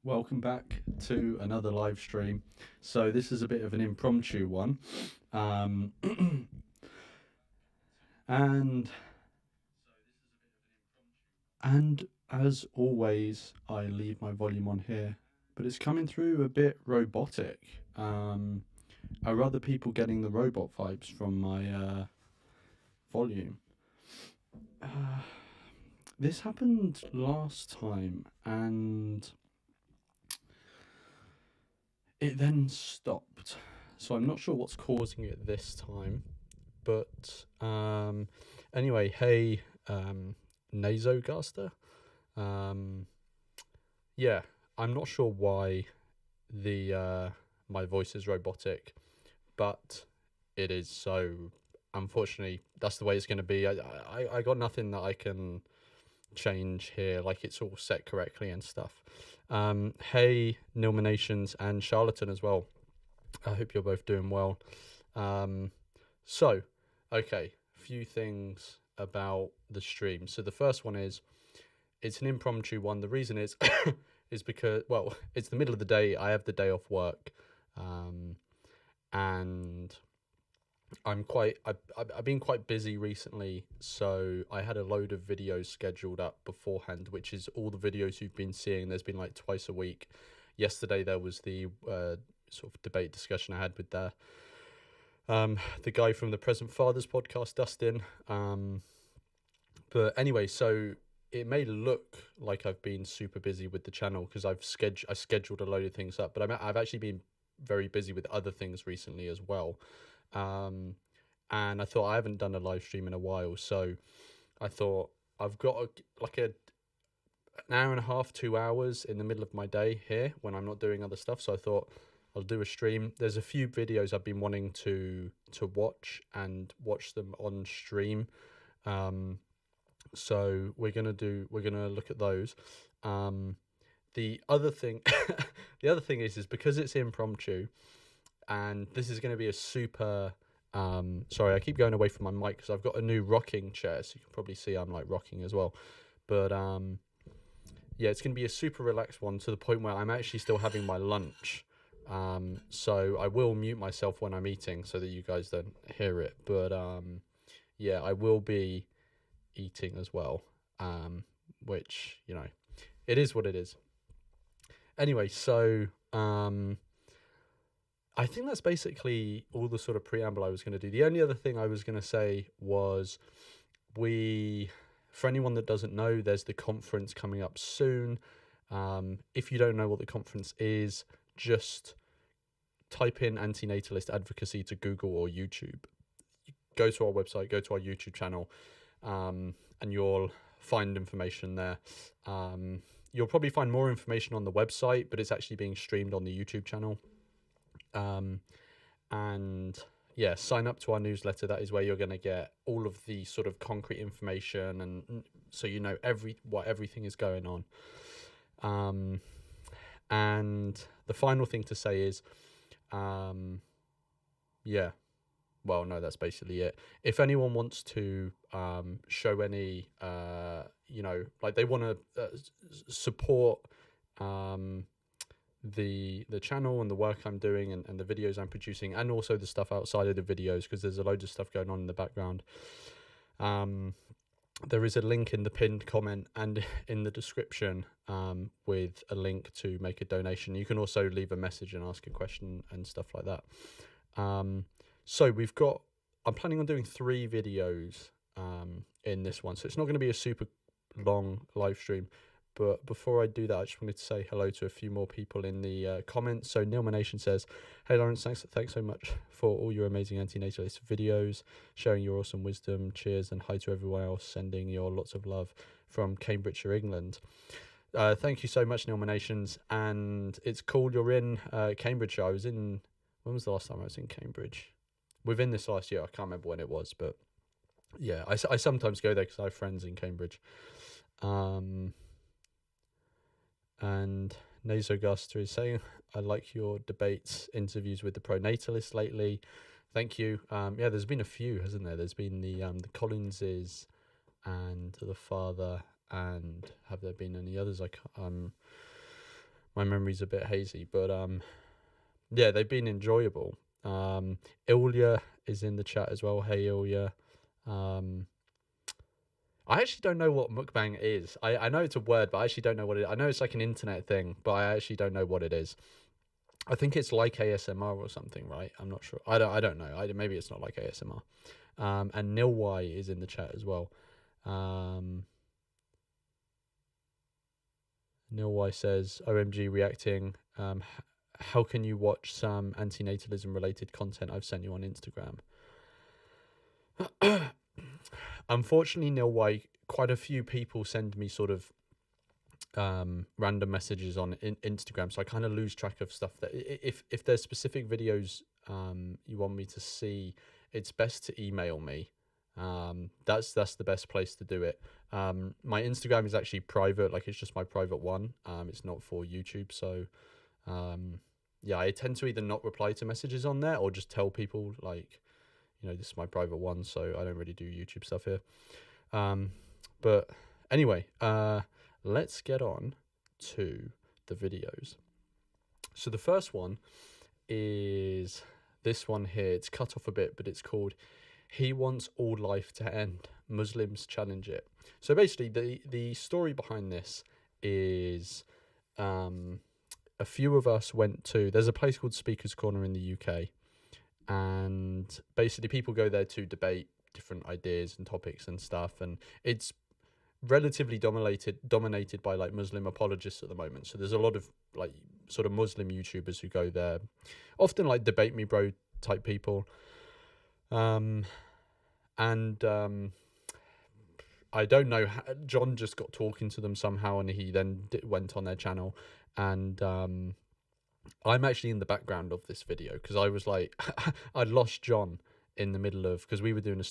welcome back to another live stream. So this is a bit of an impromptu one, um, and and as always, I leave my volume on here, but it's coming through a bit robotic. Are other people getting the robot vibes from my volume? Uh, this happened last time, and it then stopped. So I'm not sure what's causing it this time. But anyway, hey, Nasogaster. Um, yeah, I'm not sure why the my voice is robotic, but it is. So unfortunately, that's the way it's going to be. I got nothing that I can change here. Like, it's all set correctly and stuff. Hey, Nilminations and Charlatan as well. I hope you're both doing well. So, okay, a few things about the stream. So the first one is, it's an impromptu one. The reason is is because, well, it's the middle of the day. I have the day off work, and I've been quite busy recently. So I had a load of videos scheduled up beforehand, which is all the videos you've been seeing. There's been like twice a week. Yesterday there was the sort of debate discussion I had with the guy from the Present Fathers podcast, Dustin. But anyway, so it may look like I've been super busy with the channel because I scheduled a load of things up, but I've actually been very busy with other things recently as well. And I thought, I haven't done a live stream in a while, so I thought I've got an hour and a half, 2 hours in the middle of my day here when I'm not doing other stuff. So I thought I'll do a stream. There's a few videos I've been wanting to watch and watch them on stream. So we're gonna look at those. The other thing, is because it's impromptu, and this is going to be a super. Sorry, I keep going away from my mic because I've got a new rocking chair, so you can probably see I'm like rocking as well. But yeah, it's going to be a super relaxed one to the point where I'm actually still having my lunch. So I will mute myself when I'm eating so that you guys don't hear it. But yeah, I will be eating as well, which, it is what it is. Anyway, so I think that's basically all the sort of preamble I was going to do. The only other thing I was going to say was, for anyone that doesn't know, there's the conference coming up soon. If you don't know what the conference is, just type in anti-natalist advocacy to Google or YouTube. Go to our website, go to our YouTube channel, and you'll find information there. You'll probably find more information on the website, but it's actually being streamed on the YouTube channel. And yeah, sign up to our newsletter. That is where you're going to get all of the sort of concrete information, and so you know what everything is going on. And the final thing to say is, yeah, well, no, that's basically it. If anyone wants to show any, like they want to support the channel and the work I'm doing and the videos I'm producing, and also the stuff outside of the videos, because there's a load of stuff going on in the background. There is a link in the pinned comment and in the description with a link to make a donation. You can also leave a message and ask a question and stuff like that. So I'm planning on doing 3 videos in this one. So it's not going to be a super long live stream. But before I do that, I just wanted to say hello to a few more people in the comments. So Nilmanation says, "Hey Lawrence, thanks so much for all your amazing anti-natalist videos, sharing your awesome wisdom. Cheers, and hi to everyone else, sending your lots of love from Cambridgeshire, England." Thank you so much, Nilmanations. And it's cool you're in Cambridgeshire. When was the last time I was in Cambridge? Within this last year. I can't remember when it was, but yeah, I sometimes go there because I have friends in Cambridge. And Nasogaster is saying, "I like your debates, interviews with the pro-natalists lately." Thank you. Yeah, there's been a few, hasn't there? There's been the Collinses and the father, and have there been any others? My memory's a bit hazy, but yeah, they've been enjoyable. Ilya is in the chat as well. Hey Ilya. I actually don't know what mukbang is. I know it's a word, but I actually don't know what it is. I know it's like an internet thing, but I actually don't know what it is. I think it's like ASMR or something, right? I'm not sure. I don't know. Maybe it's not like ASMR. And Nil Y is in the chat as well. Nil Y says, OMG reacting. How can you watch some anti-natalism related content I've sent you on Instagram? Unfortunately, Nil Y, quite a few people send me sort of random messages on Instagram, so I kind of lose track of stuff. That if there's specific videos you want me to see, it's best to email me. That's the best place to do it. My Instagram is actually private, like it's just my private one. It's not for YouTube, so yeah, I tend to either not reply to messages on there or just tell people, like, you know, this is my private one, so I don't really do YouTube stuff here. But anyway, let's get on to the videos. So the first one is this one here. It's cut off a bit, but it's called "He Wants All Life to End. Muslims Challenge It." So basically, the story behind this is a few of us went to, there's a place called Speaker's Corner in the UK, and basically people go there to debate different ideas and topics and stuff, and it's relatively dominated by like Muslim apologists at the moment. So there's a lot of like sort of Muslim YouTubers who go there, often like debate me bro type people. I don't know how, John just got talking to them somehow, and he then went on their channel, and I'm actually in the background of this video because I was like, I'd lost John in the middle of, because we were doing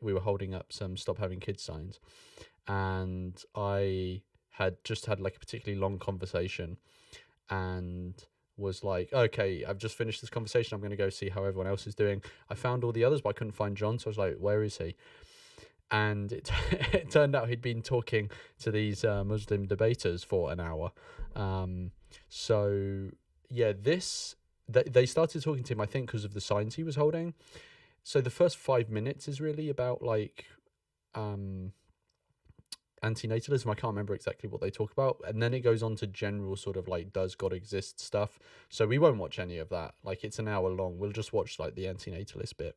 we were holding up some stop having kids signs, and I had just had like a particularly long conversation and was like, okay, I've just finished this conversation, I'm going to go see how everyone else is doing. I found all the others, but I couldn't find John, so I was like, where is he? And it turned out he'd been talking to these Muslim debaters for an hour. So yeah, they started talking to him, I think, because of the signs he was holding. So the first 5 minutes is really about like anti-natalism. I can't remember exactly what they talk about, and then it goes on to general sort of like, does God exist stuff. So we won't watch any of that. Like, it's an hour long. We'll just watch like the anti-natalist bit.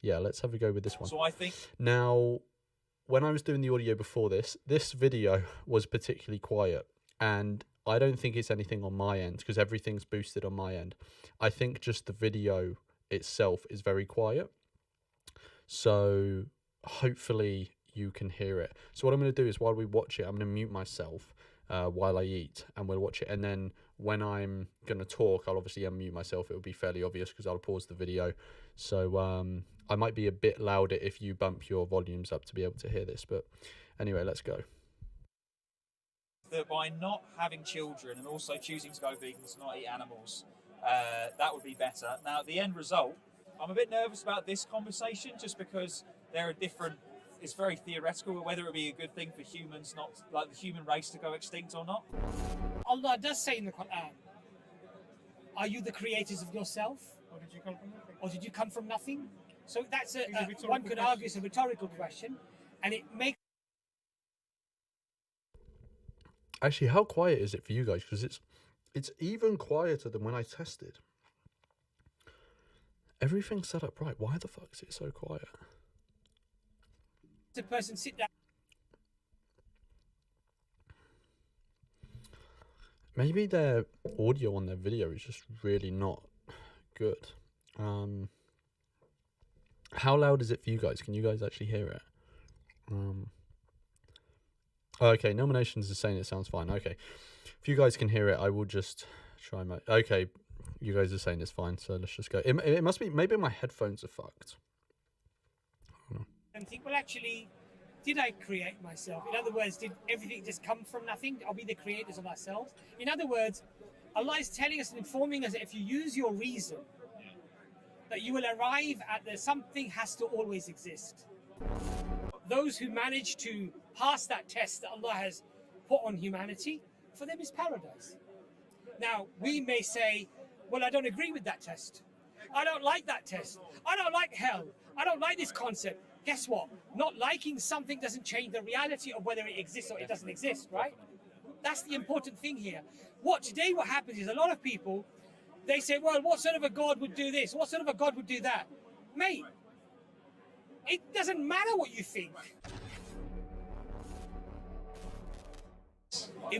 Yeah, let's have a go with this one. So I think now, when I was doing the audio before this video was particularly quiet, and I don't think it's anything on my end because everything's boosted on my end. I think just the video itself is very quiet. So hopefully you can hear it. So what I'm going to do is, while we watch it, I'm going to mute myself while I eat, and we'll watch it. And then when I'm going to talk, I'll obviously unmute myself. It will be fairly obvious because I'll pause the video. So I might be a bit louder if you bump your volumes up to be able to hear this. But anyway, let's go. That by not having children and also choosing to go vegan, to not eat animals, that would be better. Now, the end result, I'm a bit nervous about this conversation just because there are different, it's very theoretical whether it would be a good thing for humans, not like the human race, to go extinct or not. Allah does say in the Quran, are you the creators of yourself? Or did you come from nothing? Or did you come from nothing? So that's rhetorical one could argue question. it's a rhetorical question, and it makes. Actually, how quiet is it for you guys? Because it's even quieter than when I tested. Everything's set up right. Why the fuck is it so quiet? The person sit down. Maybe their audio on their video is just really not good. How loud is it for you guys? Can you guys actually hear it? Okay, Nominations is saying it sounds fine. Okay, if you guys can hear it, I will just try my... Okay, you guys are saying it's fine, so let's just go. It must be... Maybe my headphones are fucked. And think, well, actually, did I create myself? In other words, did everything just come from nothing? Are we the creators of ourselves? In other words, Allah is telling us and informing us that if you use your reason, that you will arrive at the something has to always exist. Those who manage to pass that test that Allah has put on humanity, for them is paradise. Now, we may say, well, I don't agree with that test. I don't like that test. I don't like hell. I don't like this concept. Guess what? Not liking something doesn't change the reality of whether it exists or it doesn't exist, right? That's the important thing here. What happens is a lot of people, they say, well, what sort of a God would do this? What sort of a God would do that? Mate, it doesn't matter what you think.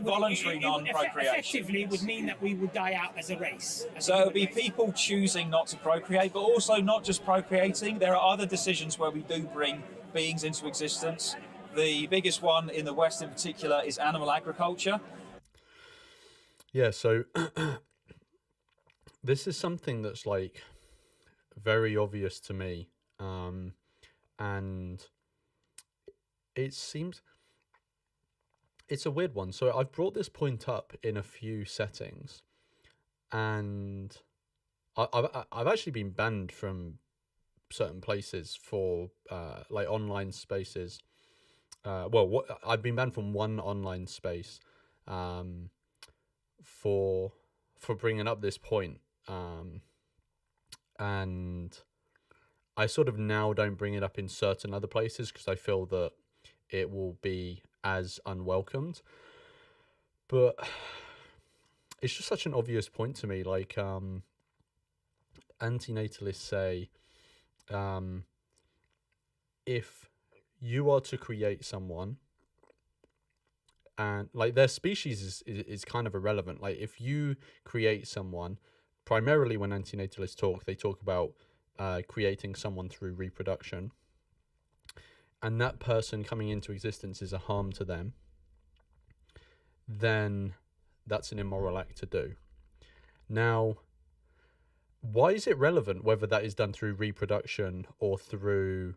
Voluntary non-procreation. Effectively would mean that we would die out as a race. So it would be people choosing not to procreate, but also not just procreating. There are other decisions where we do bring beings into existence. The biggest one in the West in particular is animal agriculture. Yeah, so this is something that's like very obvious to me. And it seems... it's a weird one. So I've brought this point up in a few settings, and I've actually been banned from certain places for like online spaces. I've been banned from one online space for bringing up this point, and I sort of now don't bring it up in certain other places because I feel that it will be as unwelcomed. But it's just such an obvious point to me. Like anti-natalists say, if you are to create someone, and like their species is kind of irrelevant. Like if you create someone, primarily when anti-natalists talk, they talk about creating someone through reproduction, and that person coming into existence is a harm to them, then that's an immoral act to do. Now, why is it relevant whether that is done through reproduction or through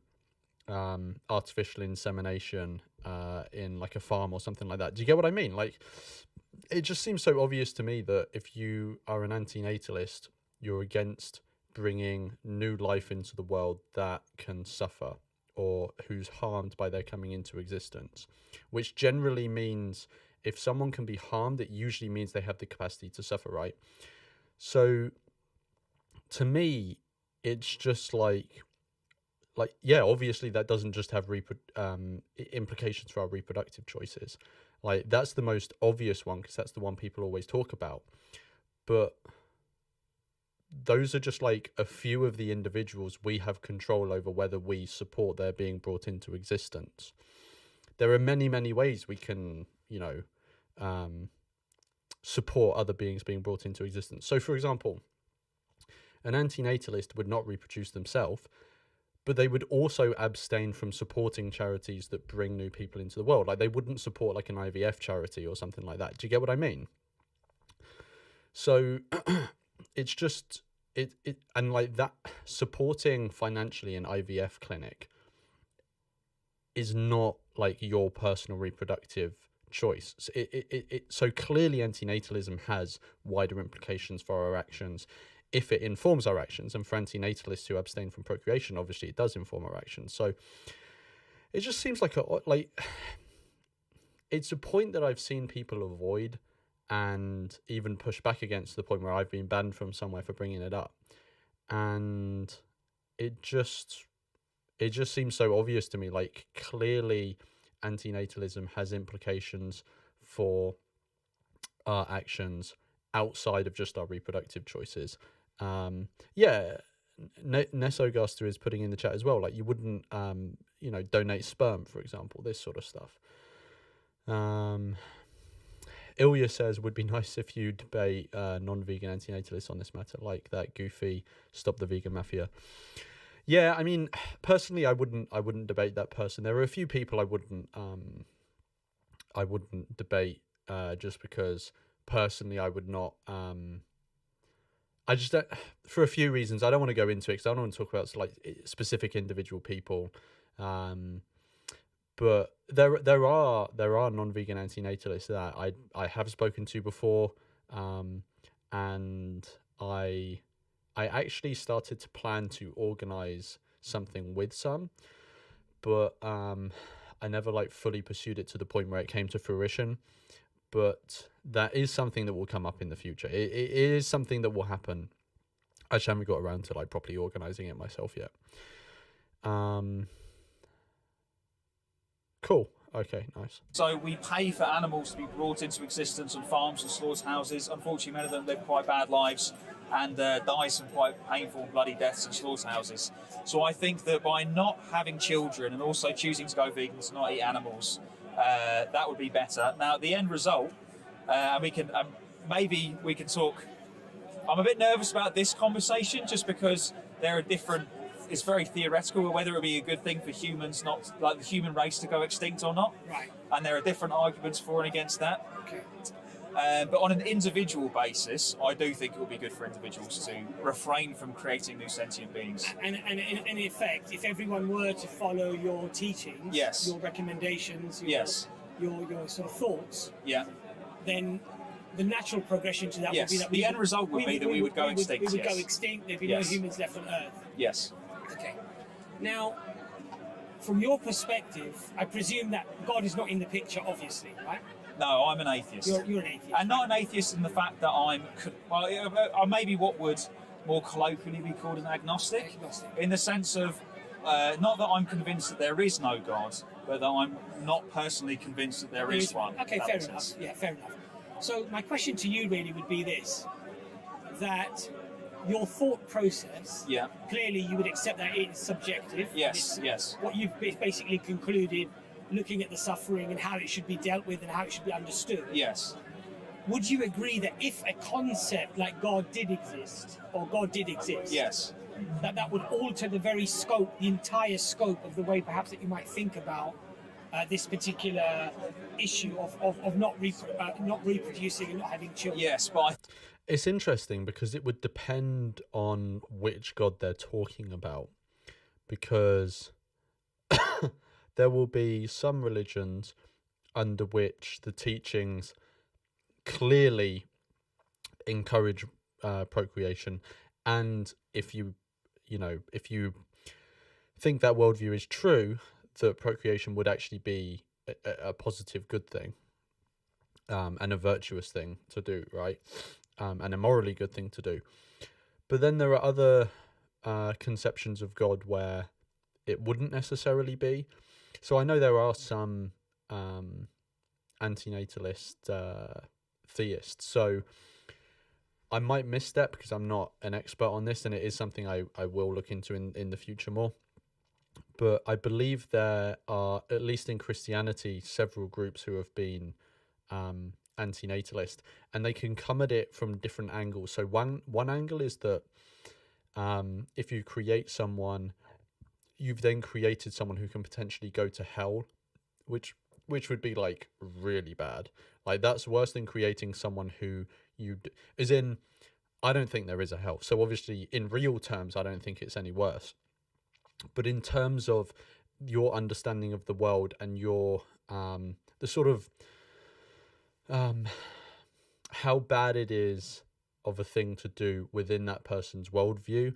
artificial insemination in like a farm or something like that? Do you get what I mean? Like, it just seems so obvious to me that if you are an anti-natalist, you're against bringing new life into the world that can suffer or who's harmed by their coming into existence, which generally means if someone can be harmed, it usually means they have the capacity to suffer, right? So to me, it's just like yeah, obviously that doesn't just have implications for our reproductive choices. Like that's the most obvious one because that's the one people always talk about. But those are just like a few of the individuals we have control over whether we support their being brought into existence. There are many, many ways we can, support other beings being brought into existence. So, for example, an anti-natalist would not reproduce themselves, but they would also abstain from supporting charities that bring new people into the world. Like they wouldn't support like an IVF charity or something like that. Do you get what I mean? So it's just and like that, supporting financially an IVF clinic is not like your personal reproductive choice. So so clearly anti-natalism has wider implications for our actions if it informs our actions, and for anti-natalists who abstain from procreation, obviously it does inform our actions. So it just seems like it's a point that I've seen people avoid and even push back against, to the point where I've been banned from somewhere for bringing it up. And it just seems so obvious to me. Like clearly anti-natalism has implications for our actions outside of just our reproductive choices. Nesogaster is putting in the chat as well, like you wouldn't donate sperm, for example, this sort of stuff. Ilya says, would be nice if you debate non-vegan anti-natalists on this matter, like that goofy Stop the Vegan Mafia. Yeah, I mean, personally, I wouldn't debate that person. There are a few people I wouldn't debate just because personally I would not. I just don't, for a few reasons. I don't want to go into it because I don't want to talk about like specific individual people. But there are non-vegan anti-natalists that I have spoken to before, and I actually started to plan to organize something with some, but I I never like fully pursued it to the point where it came to fruition. But that is something that will come up in the future. It is something that will happen. I just haven't got around to like properly organizing it myself yet. Cool. Okay, nice. So we pay for animals to be brought into existence on farms and slaughterhouses. Unfortunately, many of them live quite bad lives and die some quite painful, bloody deaths in slaughterhouses. So I think that by not having children and also choosing to go vegan to not eat animals, that would be better. Now, the end result, and we can maybe we can talk. I'm a bit nervous about this conversation just because there are different. It's very theoretical whether it would be a good thing for humans, not like the human race, to go extinct or not. Right. And there are different arguments for and against that. Okay. But on an individual basis, I do think it would be good for individuals to refrain from creating new sentient beings. And in effect, if everyone were to follow your teachings, Yes. your recommendations, Yes. your sort of thoughts, Yeah. then the natural progression to that Yes. would be that The end result would be that we would go extinct, We would yes. go extinct. There'd be Yes. no humans left on Earth. Yes. Okay. Now, from your perspective, I presume that God is not in the picture, obviously, right? No, I'm an atheist. You're an atheist. And not an atheist in the fact that I'm maybe what would more colloquially be called an agnostic. Agnostic. In the sense of not that I'm convinced that there is no God, but that I'm not personally convinced that there is one. Okay, if that fair makes enough. sense. Yeah, fair enough. So my question to you really would be this: that your thought process, Yeah. clearly you would accept that it's subjective. Yes. It's Yes. what you've basically concluded, looking at the suffering and how it should be dealt with and how it should be understood. Yes. Would you agree that if a concept like God did exist, or God did exist, Yes. that would alter the very scope, the entire scope of the way perhaps that you might think about this particular issue of not reproducing and not having children? Yes, but It's interesting because it would depend on which God they're talking about. Because there will be some religions under which the teachings clearly encourage procreation, and if you think that worldview is true, that procreation would actually be a positive, good thing, and a virtuous thing to do, right? And a morally good thing to do. But then there are other conceptions of God where it wouldn't necessarily be. So I know there are some anti-natalist theists. So I might misstep because I'm not an expert on this, and it is something I will look into in the future more. But I believe there are, at least in Christianity, several groups who have been anti-natalist, and they can come at it from different angles. So one angle is that if you create someone, you've then created someone who can potentially go to hell, which would be like really bad. Like that's worse than creating someone who as in, I don't think there is a hell. So obviously in real terms, I don't think it's any worse. But in terms of your understanding of the world and your the sort of how bad it is of a thing to do within that person's worldview,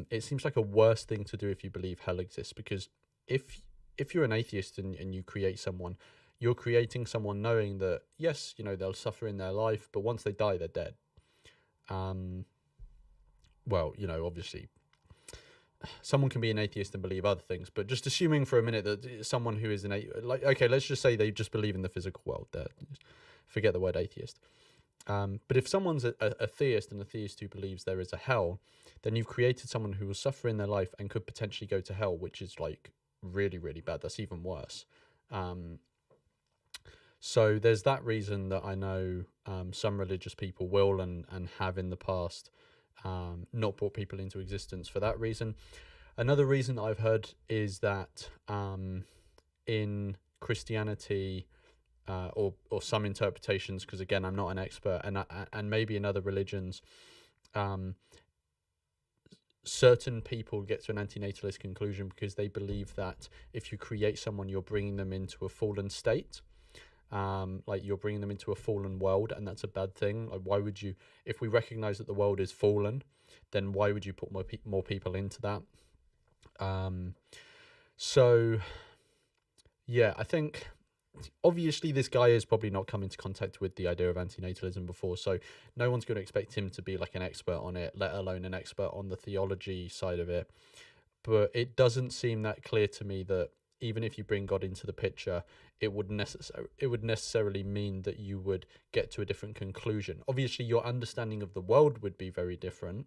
it seems like a worse thing to do if you believe hell exists. Because if you're an atheist and you create someone, you're creating someone knowing that, yes, they'll suffer in their life, but once they die, they're dead. Well, obviously, someone can be an atheist and believe other things, but just assuming for a minute that someone who is okay, let's just say they just believe in the physical world. Forget the word atheist. But if someone's a theist and a theist who believes there is a hell, then you've created someone who will suffer in their life and could potentially go to hell, which is like really, really bad. That's even worse. So there's that reason that I know some religious people will and have in the past not brought people into existence for that reason. Another reason that I've heard is that in Christianity, or some interpretations, because again I'm not an expert, and maybe in other religions, certain people get to an anti-natalist conclusion because they believe that if you create someone, you're bringing them into a fallen state, like you're bringing them into a fallen world, and that's a bad thing. Like, why would you, if we recognize that the world is fallen, then why would you put more people into that? So Yeah, I think obviously this guy has probably not come into contact with the idea of antinatalism before, so no one's going to expect him to be like an expert on it, let alone an expert on the theology side of it. But it doesn't seem that clear to me that even if you bring God into the picture, it would necessarily mean that you would get to a different conclusion. Obviously, your understanding of the world would be very different,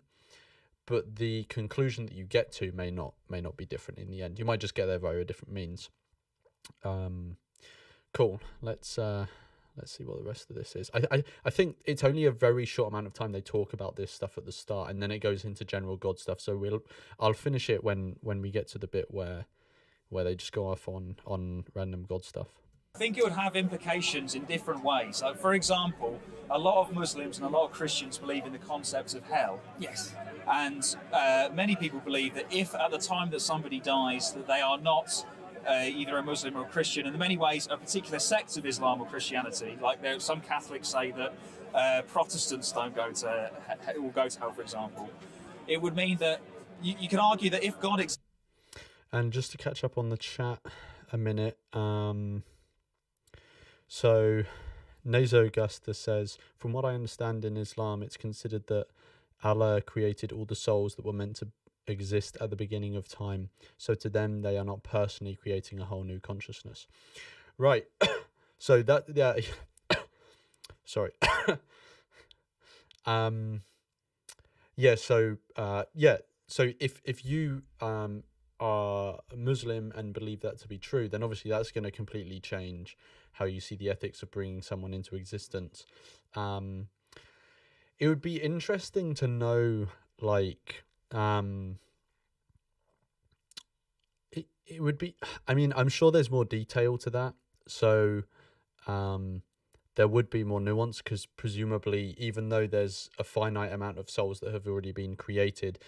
but the conclusion that you get to may not be different in the end. You might just get there via different means. Cool. Let's see what the rest of this is. I think it's only a very short amount of time they talk about this stuff at the start, and then it goes into general God stuff. So I'll finish it when we get to the bit where they just go off on random God stuff. I think it would have implications in different ways. Like, for example, a lot of Muslims and a lot of Christians believe in the concept of hell. Yes. And many people believe that if at the time that somebody dies, that they are not either a Muslim or a Christian, in many ways a particular sect of Islam or Christianity. Like some Catholics say that Protestants will go to hell, for example. It would mean that you can argue that if God exists. And just to catch up on the chat a minute, so Nazo Augusta says, from what I understand in Islam, it's considered that Allah created all the souls that were meant to exist at the beginning of time. So to them, they are not personally creating a whole new consciousness. Right. So that, yeah. Sorry. Yeah. So, yeah. So if you, are a Muslim and believe that to be true, then obviously that's going to completely change how you see the ethics of bringing someone into existence. It would be interesting to know, like, it would be, I mean, I'm sure there's more detail to that. So, there would be more nuance because presumably, even though there's a finite amount of souls that have already been created,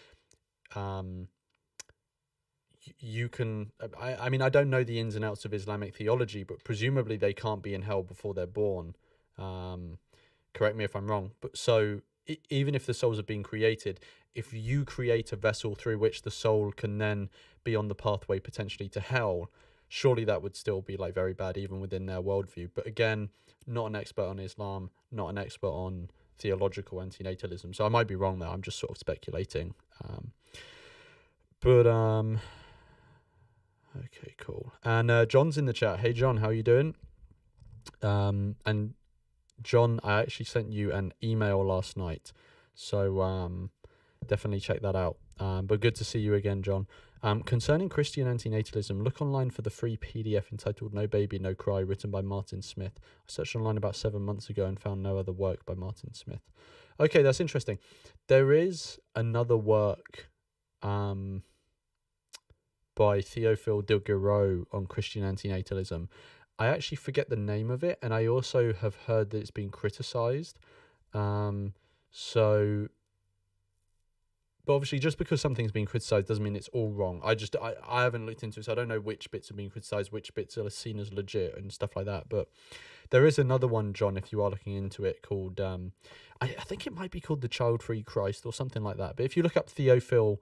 you can, I mean, I don't know the ins and outs of Islamic theology, but presumably they can't be in hell before they're born. Correct me if I'm wrong. But so even if the souls have been created, if you create a vessel through which the soul can then be on the pathway potentially to hell, surely that would still be like very bad even within their worldview. But again, not an expert on Islam, not an expert on theological antinatalism. So I might be wrong there. I'm just sort of speculating. Okay, cool. And John's in the chat. Hey, John, how you doing? And John, I actually sent you an email last night, so definitely check that out. But good to see you again, John. Concerning Christian antinatalism, look online for the free PDF entitled No Baby, No Cry, written by Martin Smith. I searched online about 7 months ago and found no other work by Martin Smith. Okay, that's interesting. There is another work by Théophile Diderot on Christian antinatalism. I actually forget the name of it, and I also have heard that it's been criticised. So, but obviously, just because something's been criticised doesn't mean it's all wrong. I haven't looked into it, so I don't know which bits are being criticised, which bits are seen as legit and stuff like that. But there is another one, John, if you are looking into it, called I think it might be called The Child-Free Christ or something like that. But if you look up Théophile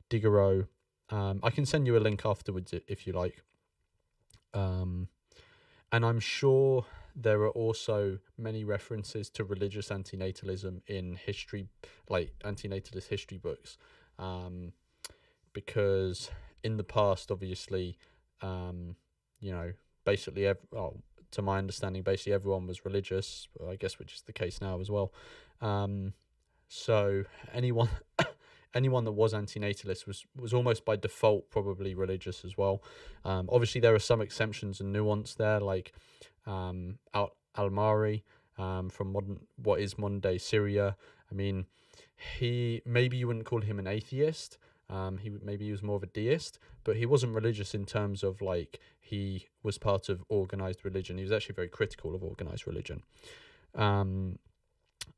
Diderot, I can send you a link afterwards if you like. And I'm sure there are also many references to religious antinatalism in history, like antinatalist history books, because in the past, obviously, basically, to my understanding, basically everyone was religious, I guess, which is the case now as well. So anyone that was antinatalist was almost by default probably religious as well. Obviously, there are some exceptions and nuance there, like Al-Mari from what is modern day Syria. I mean, maybe you wouldn't call him an atheist. Maybe he was more of a deist, but he wasn't religious in terms of like he was part of organized religion. He was actually very critical of organized religion.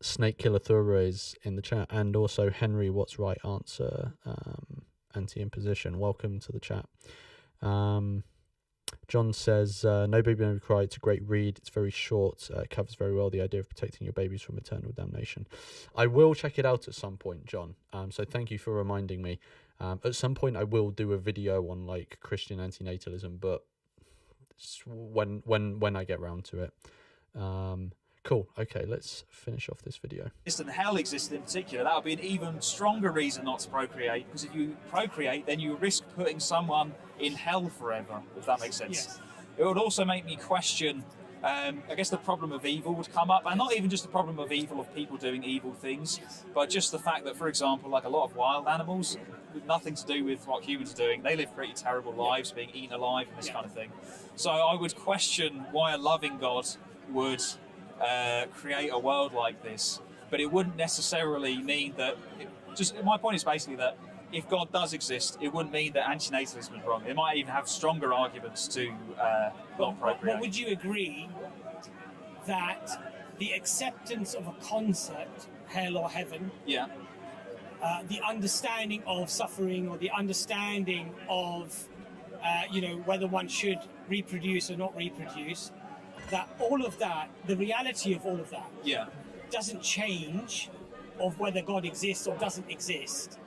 Snake Killer Thura is in the chat, and also Henry, what's right answer, anti-imposition. Welcome to the chat. John says, No Baby, No Cry, it's a great read. It's very short. It covers very well the idea of protecting your babies from eternal damnation. I will check it out at some point, John. So thank you for reminding me. At some point I will do a video on like Christian antinatalism, but when I get round to it. Cool. Okay, let's finish off this video. And hell existed in particular, that would be an even stronger reason not to procreate, because if you procreate, then you risk putting someone in hell forever, if that makes sense. Yes. It would also make me question, I guess the problem of evil would come up, and not even just the problem of evil of people doing evil things, but just the fact that, for example, like a lot of wild animals, with nothing to do with what humans are doing, they live pretty terrible lives, being eaten alive and this kind of thing. So I would question why a loving God would create a world like this, but it wouldn't necessarily mean that. My point is basically that if God does exist, it wouldn't mean that antinatalism is wrong. It might even have stronger arguments to not procreate. But would you agree that the acceptance of a concept, hell or heaven, Yeah. the understanding of suffering, or the understanding of whether one should reproduce or not reproduce, that all of that, the reality of all of that, Yeah. doesn't change of whether God exists or doesn't exist.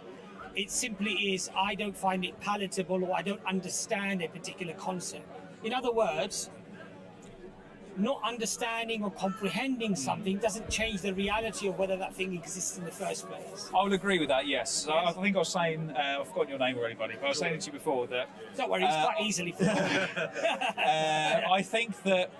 It simply is, I don't find it palatable, or I don't understand a particular concept. In other words, not understanding or comprehending something doesn't change the reality of whether that thing exists in the first place. I would agree with that, yes. So I think I was saying, I've forgotten your name already, buddy, but I was saying to you before that Don't worry, it's quite easily forgotten. I think that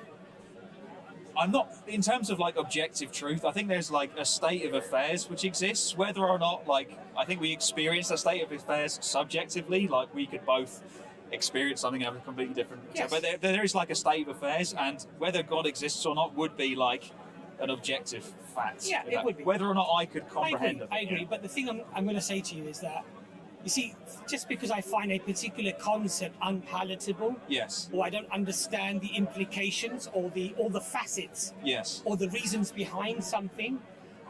I'm not, in terms of like objective truth, I think there's like a state of affairs which exists, whether or not, like, I think we experience a state of affairs subjectively, like we could both experience something have a completely different. Yes. But there is like a state of affairs, and whether God exists or not would be like an objective fact. Yeah, it would be. Whether or not I could comprehend it. I agree. But the thing I'm going to say to you is that, you see, just because I find a particular concept unpalatable, Yes. or I don't understand the implications or the facets Yes. or the reasons behind something,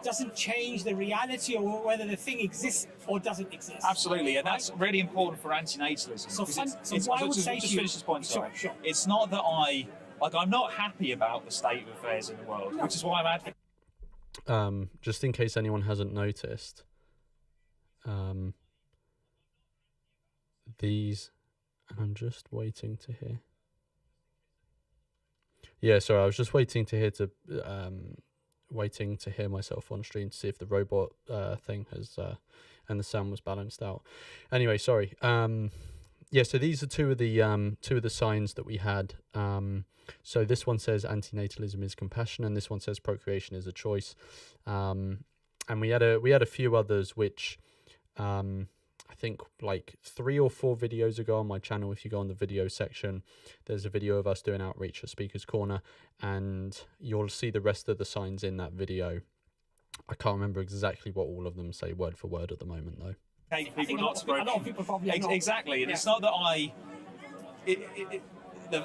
doesn't change the reality or whether the thing exists or doesn't exist. Absolutely, and that's really important for antinatalism. So, because what I would say just to you, finish this point. Sorry. Sure. It's not that I'm not happy about the state of affairs in the world, which is why I'm advocating. Just in case anyone hasn't noticed, these, and I'm just waiting to hear. Yeah, sorry, I was just waiting to hear myself on stream to see if the robot thing has and the sound was balanced out. Anyway, sorry. Yeah, so these are two of the signs that we had. So this one says antinatalism is compassion, and this one says procreation is a choice. And we had a few others which I think like 3 or 4 videos ago on my channel, if you go on the video section, there's a video of us doing outreach at Speaker's Corner, and you'll see the rest of the signs in that video. I can't remember exactly what all of them say word for word at the moment, though. People not to a lot of people probably are not. Exactly, and it's not that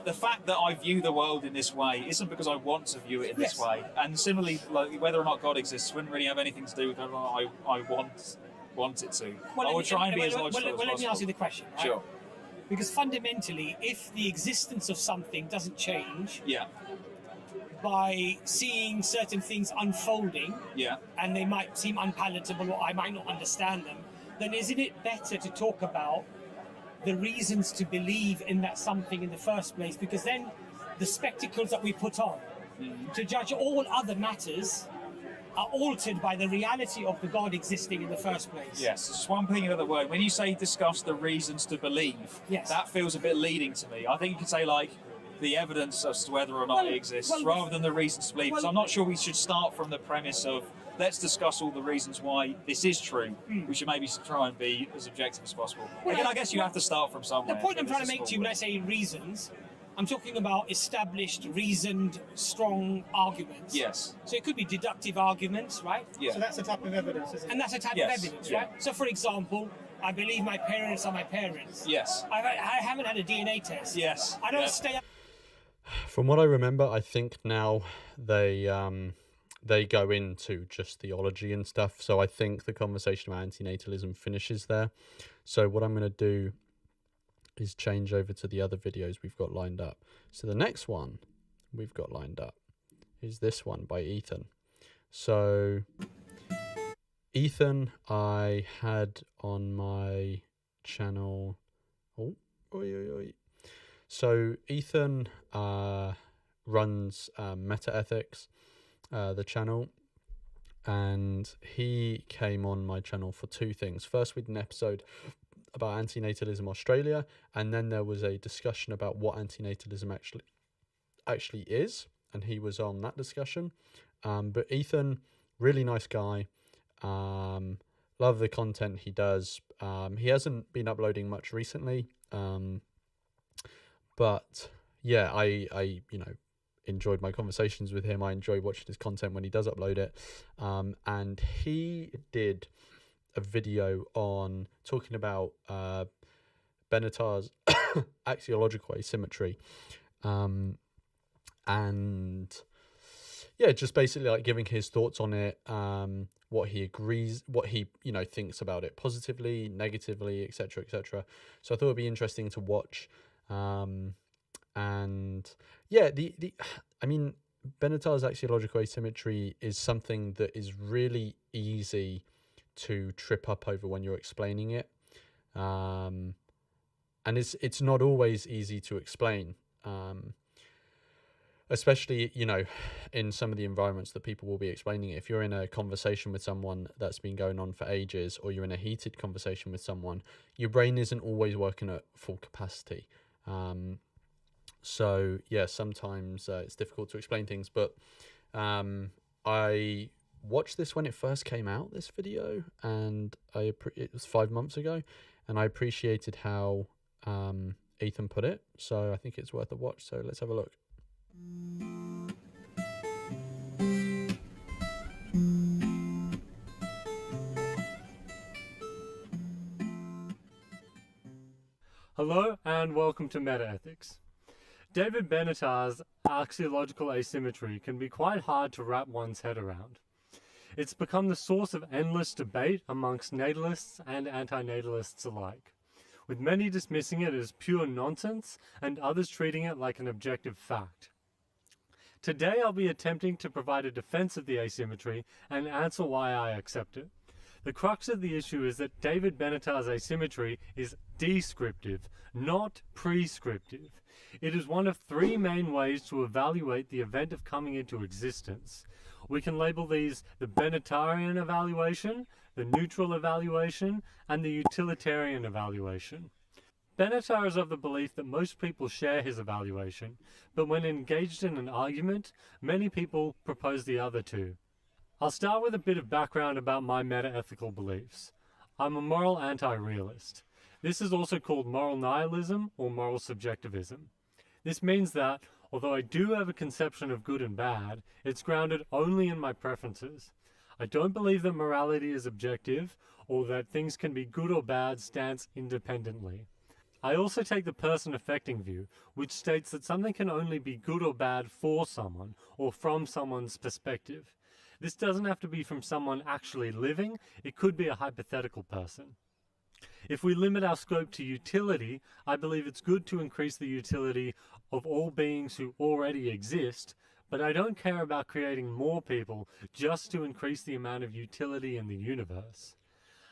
the fact that I view the world in this way isn't because I want to view it in this way. And similarly, like, whether or not God exists wouldn't really have anything to do with whether or not I want it to. I would try and be as logical as possible. Well, let me ask you the question. Right? Sure. Because fundamentally, if the existence of something doesn't change, Yeah. by seeing certain things unfolding, Yeah. and they might seem unpalatable or I might not understand them, then isn't it better to talk about the reasons to believe in that something in the first place? Because then the spectacles that we put on to judge all other matters are altered by the reality of the God existing in the first place. Yes, just one thing another word. When you say discuss the reasons to believe, Yes. that feels a bit leading to me. I think you could say like the evidence as to whether or not it exists, rather than the reasons to believe. So I'm not sure we should start from the premise of let's discuss all the reasons why this is true. We should maybe try and be as objective as possible. Again, I guess you have to start from somewhere. The point I'm trying to make to you when I say reasons, I'm talking about established, reasoned, strong arguments. Yes. So it could be deductive arguments, right? Yeah. So that's a type of evidence, isn't it? And that's a type Yes, of evidence, yeah. right? So for example, I believe my parents are my parents. Yes. I haven't had a DNA test. Yes. I don't Yeah. stay up. From what I remember, I think now they go into just theology and stuff. So I think the conversation about antinatalism finishes there. So what I'm going to do is change over to the other videos we've got lined up. So the next one we've got lined up is this one by Ethan. So Ethan, I had on my channel. So Ethan runs Meta Ethics, the channel, and he came on my channel for two things. First, we did an episode about anti-natalism Australia, and then there was a discussion about what anti-natalism actually is, and he was on that discussion. But Ethan, really nice guy. Love the content he does. He hasn't been uploading much recently, but yeah, I enjoyed my conversations with him. I enjoy watching his content when he does upload it. And he did a video on talking about Benatar's axiological asymmetry, and yeah, just basically like giving his thoughts on it, what he agrees, what he thinks about it positively, negatively, etc., etc. So I thought it'd be interesting to watch. And yeah, I mean, Benatar's axiological asymmetry is something that is really easy to trip up over when you're explaining it, and it's not always easy to explain, especially in some of the environments that people will be explaining it. If you're in a conversation with someone that's been going on for ages, or you're in a heated conversation with someone, your brain isn't always working at full capacity. So yeah, sometimes it's difficult to explain things, but I watched this when it first came out, this video, and it was 5 months ago, and I appreciated how Ethan put it, so I think it's worth a watch. So let's have a look. Hello and welcome to Meta Ethics. David Benatar's axiological asymmetry can be quite hard to wrap one's head around. It's become the source of endless debate amongst natalists and anti-natalists alike, with many dismissing it as pure nonsense and others treating it like an objective fact. Today I'll be attempting to provide a defense of the asymmetry and answer why I accept it. The crux of the issue is that David Benatar's asymmetry is descriptive, not prescriptive. It is one of three main ways to evaluate the event of coming into existence. We can label these the Benatarian evaluation, the neutral evaluation, and the utilitarian evaluation. Benatar is of the belief that most people share his evaluation, but when engaged in an argument, many people propose the other two. I'll start with a bit of background about my meta-ethical beliefs. I'm a moral anti-realist. This is also called moral nihilism or moral subjectivism. This means that, although I do have a conception of good and bad, it's grounded only in my preferences. I don't believe that morality is objective, or that things can be good or bad stance independently. I also take the person affecting view, which states that something can only be good or bad for someone, or from someone's perspective. This doesn't have to be from someone actually living, it could be a hypothetical person. If we limit our scope to utility, I believe it's good to increase the utility of all beings who already exist, but I don't care about creating more people just to increase the amount of utility in the universe.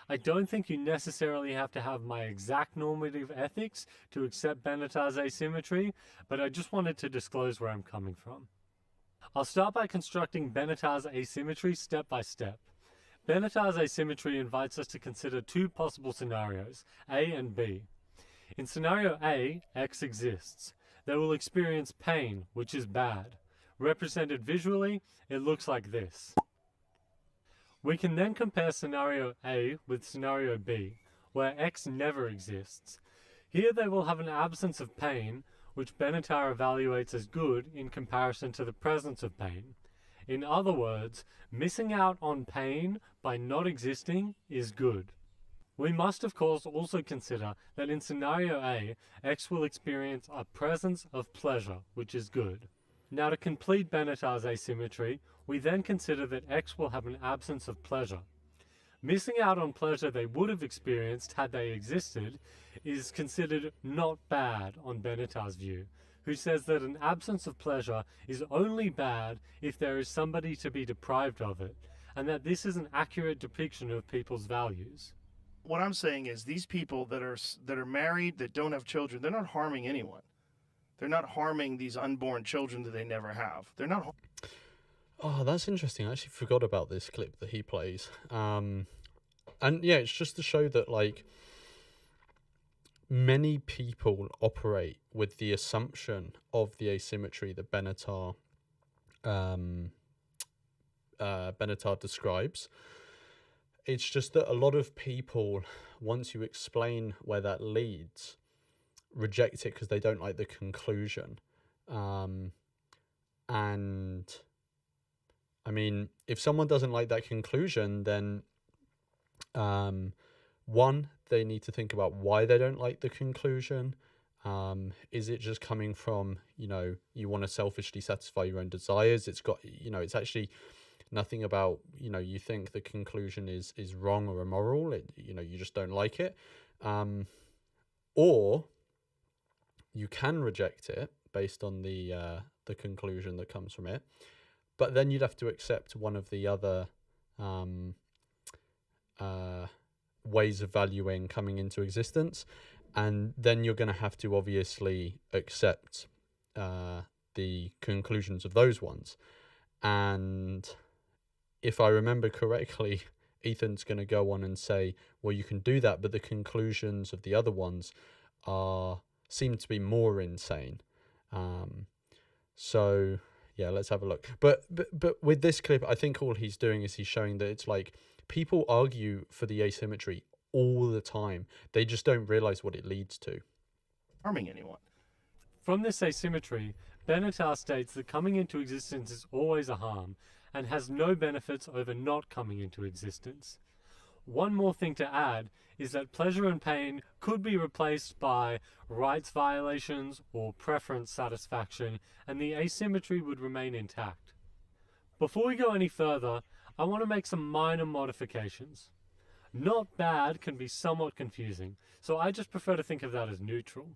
I don't think you necessarily have to have my exact normative ethics to accept Benatar's asymmetry, but I just wanted to disclose where I'm coming from. I'll start by constructing Benatar's asymmetry step by step. Benatar's asymmetry invites us to consider two possible scenarios, A and B. In scenario A, X exists. They will experience pain, which is bad. Represented visually, it looks like this. We can then compare scenario A with scenario B, where X never exists. Here they will have an absence of pain, which Benatar evaluates as good in comparison to the presence of pain. In other words, missing out on pain by not existing is good. We must of course also consider that in scenario A, X will experience a presence of pleasure, which is good. Now to complete Benatar's asymmetry, we then consider that X will have an absence of pleasure. Missing out on pleasure they would have experienced had they existed is considered not bad on Benatar's view, who says that an absence of pleasure is only bad if there is somebody to be deprived of it, and that this is an accurate depiction of people's values. What I'm saying is these people that are married, that don't have children, they're not harming anyone. They're not harming these unborn children that they never have. They're not. Oh, that's interesting. I actually forgot about this clip that he plays. And yeah, it's just to show that like many people operate with the assumption of the asymmetry that Benatar describes. It's just that a lot of people, once you explain where that leads, reject it because they don't like the conclusion. And I mean, if someone doesn't like that conclusion, then one, they need to think about why they don't like the conclusion. Is it just coming from, you want to selfishly satisfy your own desires? It's got, it's actually nothing about, you think the conclusion is wrong or immoral. You just don't like it. Or you can reject it based on the conclusion that comes from it. But then you'd have to accept one of the other ways of valuing coming into existence, and then you're going to have to obviously accept the conclusions of those ones. And if I remember correctly, Ethan's going to go on and say, well, you can do that, but the conclusions of the other ones seem to be more insane. So yeah, let's have a look. But with this clip, I think all he's doing is he's showing that it's like people argue for the asymmetry all the time. They just don't realize what it leads to. Harming anyone. From this asymmetry, Benatar states that coming into existence is always a harm and has no benefits over not coming into existence. One more thing to add is that pleasure and pain could be replaced by rights violations or preference satisfaction, and the asymmetry would remain intact. Before we go any further, I want to make some minor modifications. Not bad can be somewhat confusing, so I just prefer to think of that as neutral.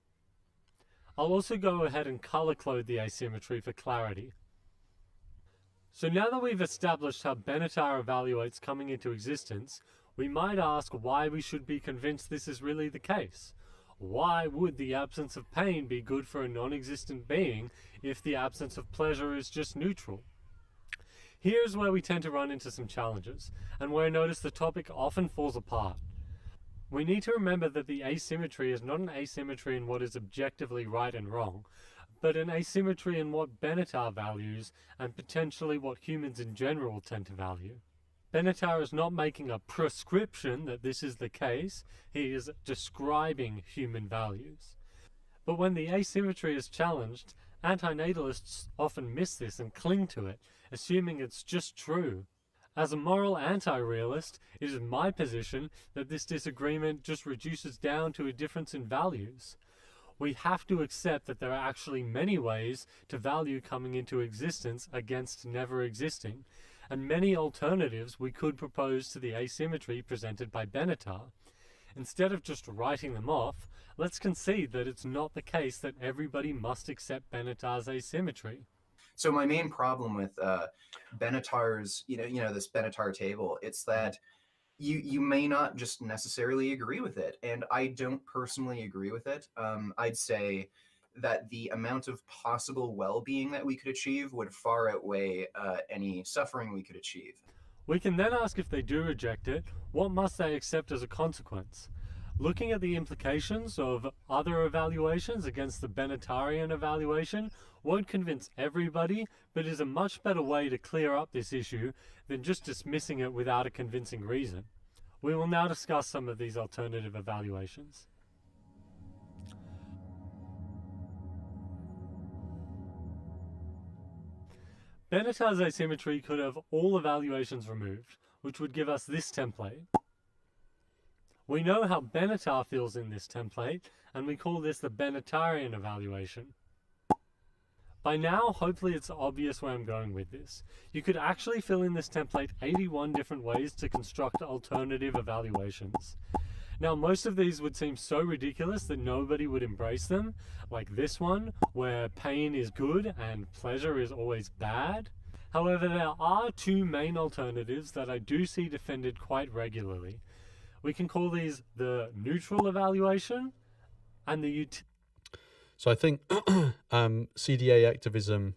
I'll also go ahead and color code the asymmetry for clarity. So now that we've established how Benatar evaluates coming into existence, we might ask why we should be convinced this is really the case. Why would the absence of pain be good for a non-existent being if the absence of pleasure is just neutral? Here's where we tend to run into some challenges, and where I notice the topic often falls apart. We need to remember that the asymmetry is not an asymmetry in what is objectively right and wrong, but an asymmetry in what Benatar values and potentially what humans in general tend to value. Benatar is not making a prescription that this is the case, he is describing human values. But when the asymmetry is challenged, anti-natalists often miss this and cling to it, assuming it's just true. As a moral anti-realist, it is my position that this disagreement just reduces down to a difference in values. We have to accept that there are actually many ways to value coming into existence against never existing, and many alternatives we could propose to the asymmetry presented by Benatar. Instead of just writing them off, let's concede that it's not the case that everybody must accept Benatar's asymmetry. So my main problem with Benatar's, this Benatar table, it's that you may not just necessarily agree with it, and I don't personally agree with it. I'd say that the amount of possible well-being that we could achieve would far outweigh any suffering we could achieve. We can then ask, if they do reject it, what must they accept as a consequence? Looking at the implications of other evaluations against the Benatarian evaluation won't convince everybody, but is a much better way to clear up this issue than just dismissing it without a convincing reason. We will now discuss some of these alternative evaluations. Benatar's asymmetry could have all evaluations removed, which would give us this template. We know how Benatar feels in this template, and we call this the Benatarian evaluation. By now, hopefully it's obvious where I'm going with this. You could actually fill in this template 81 different ways to construct alternative evaluations. Now, most of these would seem so ridiculous that nobody would embrace them, like this one, where pain is good and pleasure is always bad. However, there are two main alternatives that I do see defended quite regularly. We can call these the neutral evaluation and the So I think CDA activism,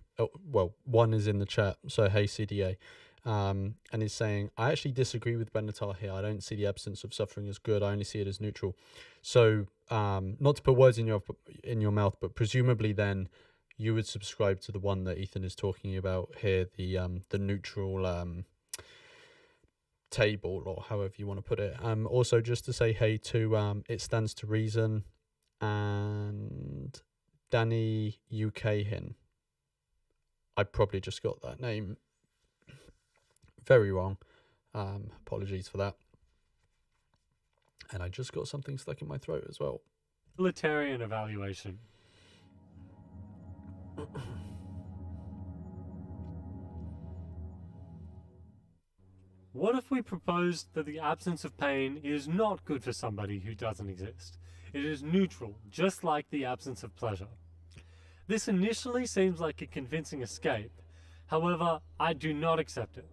well, one is in the chat, so hey CDA, and is saying, I actually disagree with Benatar here. I don't see the absence of suffering as good. I only see it as neutral. So not to put words in your mouth, but presumably then you would subscribe to the one that Ethan is talking about here, the neutral table, or however you want to put it. Also, just to say hey to It Stands to Reason and Danny Ukhin. I probably just got that name very wrong. Apologies for that. And I just got something stuck in my throat as well. Utilitarian evaluation. What if we proposed that the absence of pain is not good for somebody who doesn't exist? It is neutral, just like the absence of pleasure. This initially seems like a convincing escape. However, I do not accept it.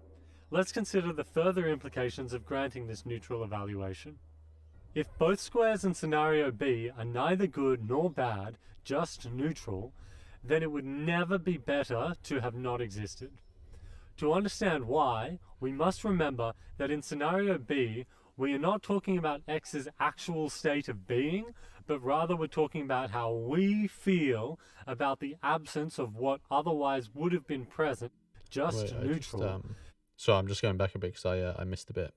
Let's consider the further implications of granting this neutral evaluation. If both squares in scenario B are neither good nor bad, just neutral, then it would never be better to have not existed. To understand why, we must remember that in scenario B, we are not talking about X's actual state of being, but rather we're talking about how we feel about the absence of what otherwise would have been present, just neutral. So I'm just going back a bit because I missed a bit.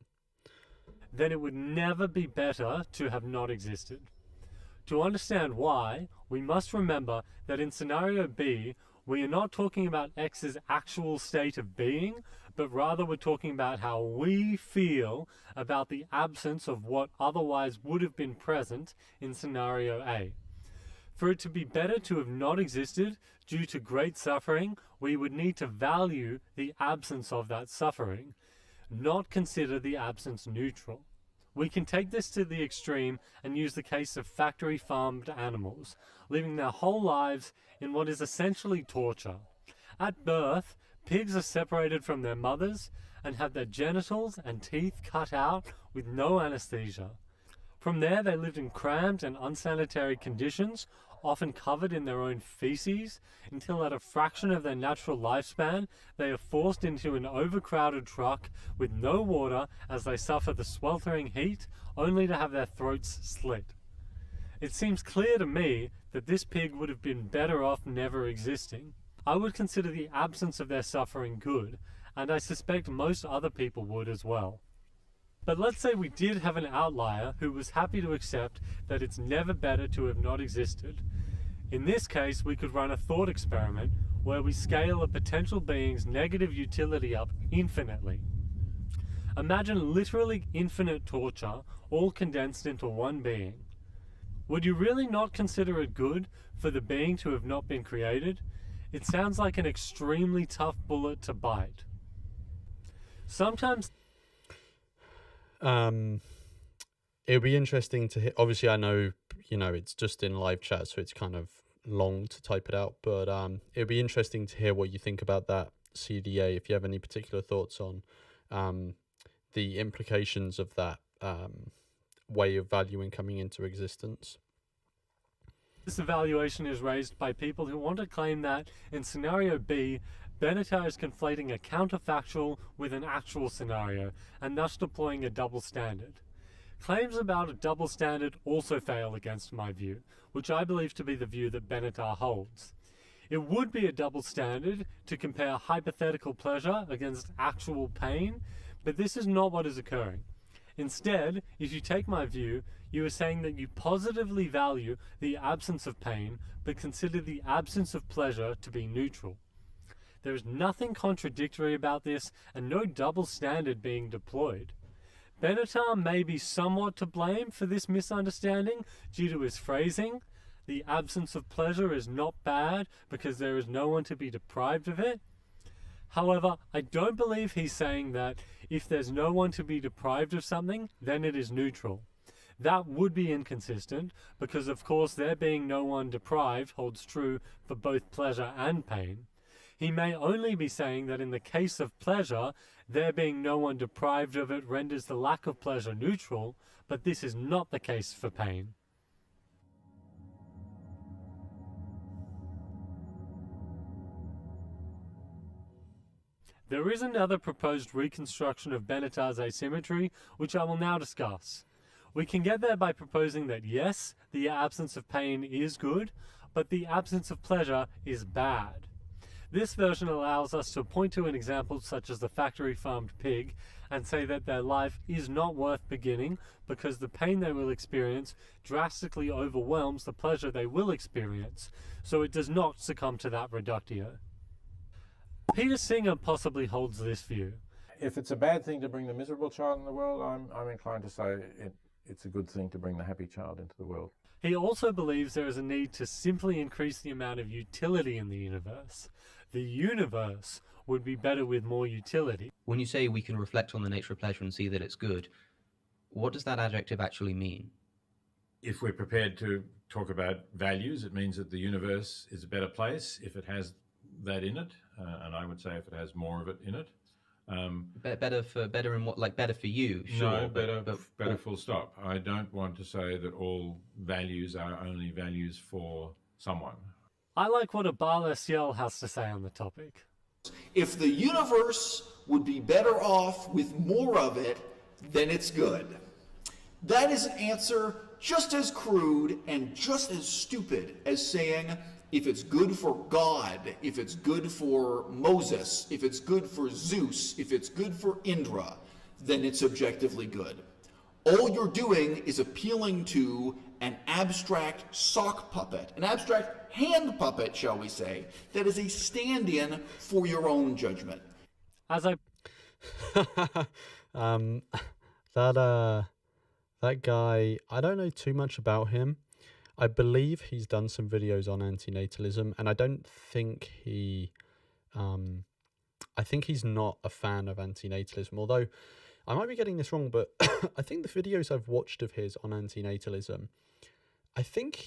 Then it would never be better to have not existed. To understand why, we must remember that in scenario B, we are not talking about X's actual state of being, but rather we're talking about how we feel about the absence of what otherwise would have been present in scenario A. For it to be better to have not existed due to great suffering, we would need to value the absence of that suffering, not consider the absence neutral. We can take this to the extreme and use the case of factory farmed animals, living their whole lives in what is essentially torture. At birth, pigs are separated from their mothers and have their genitals and teeth cut out with no anesthesia. From there, they lived in cramped and unsanitary conditions, often covered in their own feces, until at a fraction of their natural lifespan, they are forced into an overcrowded truck with no water as they suffer the sweltering heat, only to have their throats slit. It seems clear to me that this pig would have been better off never existing. I would consider the absence of their suffering good, and I suspect most other people would as well. But let's say we did have an outlier who was happy to accept that it's never better to have not existed. In this case, we could run a thought experiment where we scale a potential being's negative utility up infinitely. Imagine literally infinite torture, all condensed into one being. Would you really not consider it good for the being to have not been created? It sounds like an extremely tough bullet to bite. Sometimes it'll be interesting to hear. Obviously, I know, it's just in live chat, so it's kind of long to type it out, but it'll be interesting to hear what you think about that CDA, if you have any particular thoughts on the implications of that way of valuing coming into existence. This evaluation is raised by people who want to claim that in scenario B, Benatar is conflating a counterfactual with an actual scenario, and thus deploying a double standard. Claims about a double standard also fail against my view, which I believe to be the view that Benatar holds. It would be a double standard to compare hypothetical pleasure against actual pain, but this is not what is occurring. Instead, if you take my view, you are saying that you positively value the absence of pain, but consider the absence of pleasure to be neutral. There is nothing contradictory about this, and no double standard being deployed. Benatar may be somewhat to blame for this misunderstanding due to his phrasing. The absence of pleasure is not bad because there is no one to be deprived of it. However, I don't believe he's saying that if there's no one to be deprived of something, then it is neutral. That would be inconsistent because, of course, there being no one deprived holds true for both pleasure and pain. He may only be saying that in the case of pleasure, there being no one deprived of it renders the lack of pleasure neutral, but this is not the case for pain. There is another proposed reconstruction of Benatar's asymmetry, which I will now discuss. We can get there by proposing that yes, the absence of pain is good, but the absence of pleasure is bad. This version allows us to point to an example such as the factory-farmed pig and say that their life is not worth beginning because the pain they will experience drastically overwhelms the pleasure they will experience, so it does not succumb to that reductio. Peter Singer possibly holds this view. If it's a bad thing to bring the miserable child in the world, I'm inclined to say it's a good thing to bring the happy child into the world. He also believes there is a need to simply increase the amount of utility in the universe. The universe would be better with more utility. When you say we can reflect on the nature of pleasure and see that it's good, what does that adjective actually mean? If we're prepared to talk about values, it means that the universe is a better place if it has that in it, and I would say if it has more of it in it. Better in what? Like better for you? Sure, No, better full stop. I don't want to say that all values are only values for someone. I like what Abal Essiel has to say on the topic. If the universe would be better off with more of it, then it's good. That is an answer just as crude and just as stupid as saying if it's good for God, if it's good for Moses, if it's good for Zeus, if it's good for Indra, then it's objectively good. All you're doing is appealing to an abstract sock puppet, an abstract hand puppet, shall we say, that is a stand-in for your own judgment. As I that guy, I don't know too much about him. I believe he's done some videos on anti-natalism, and I don't think he I think he's not a fan of anti-natalism, although I might be getting this wrong, but I think the videos I've watched of his on anti-natalism, I think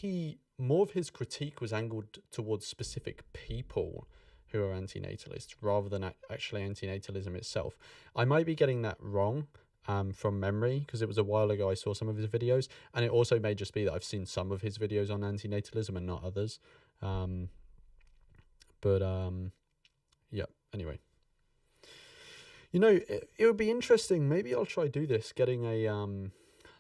more of his critique was angled towards specific people who are anti-natalist rather than actually anti-natalism itself. I might be getting that wrong from memory because it was a while ago I saw some of his videos, and it also may just be that I've seen some of his videos on anti-natalism and not others. Yeah, anyway. You know, it would be interesting. Maybe I'll try do this, getting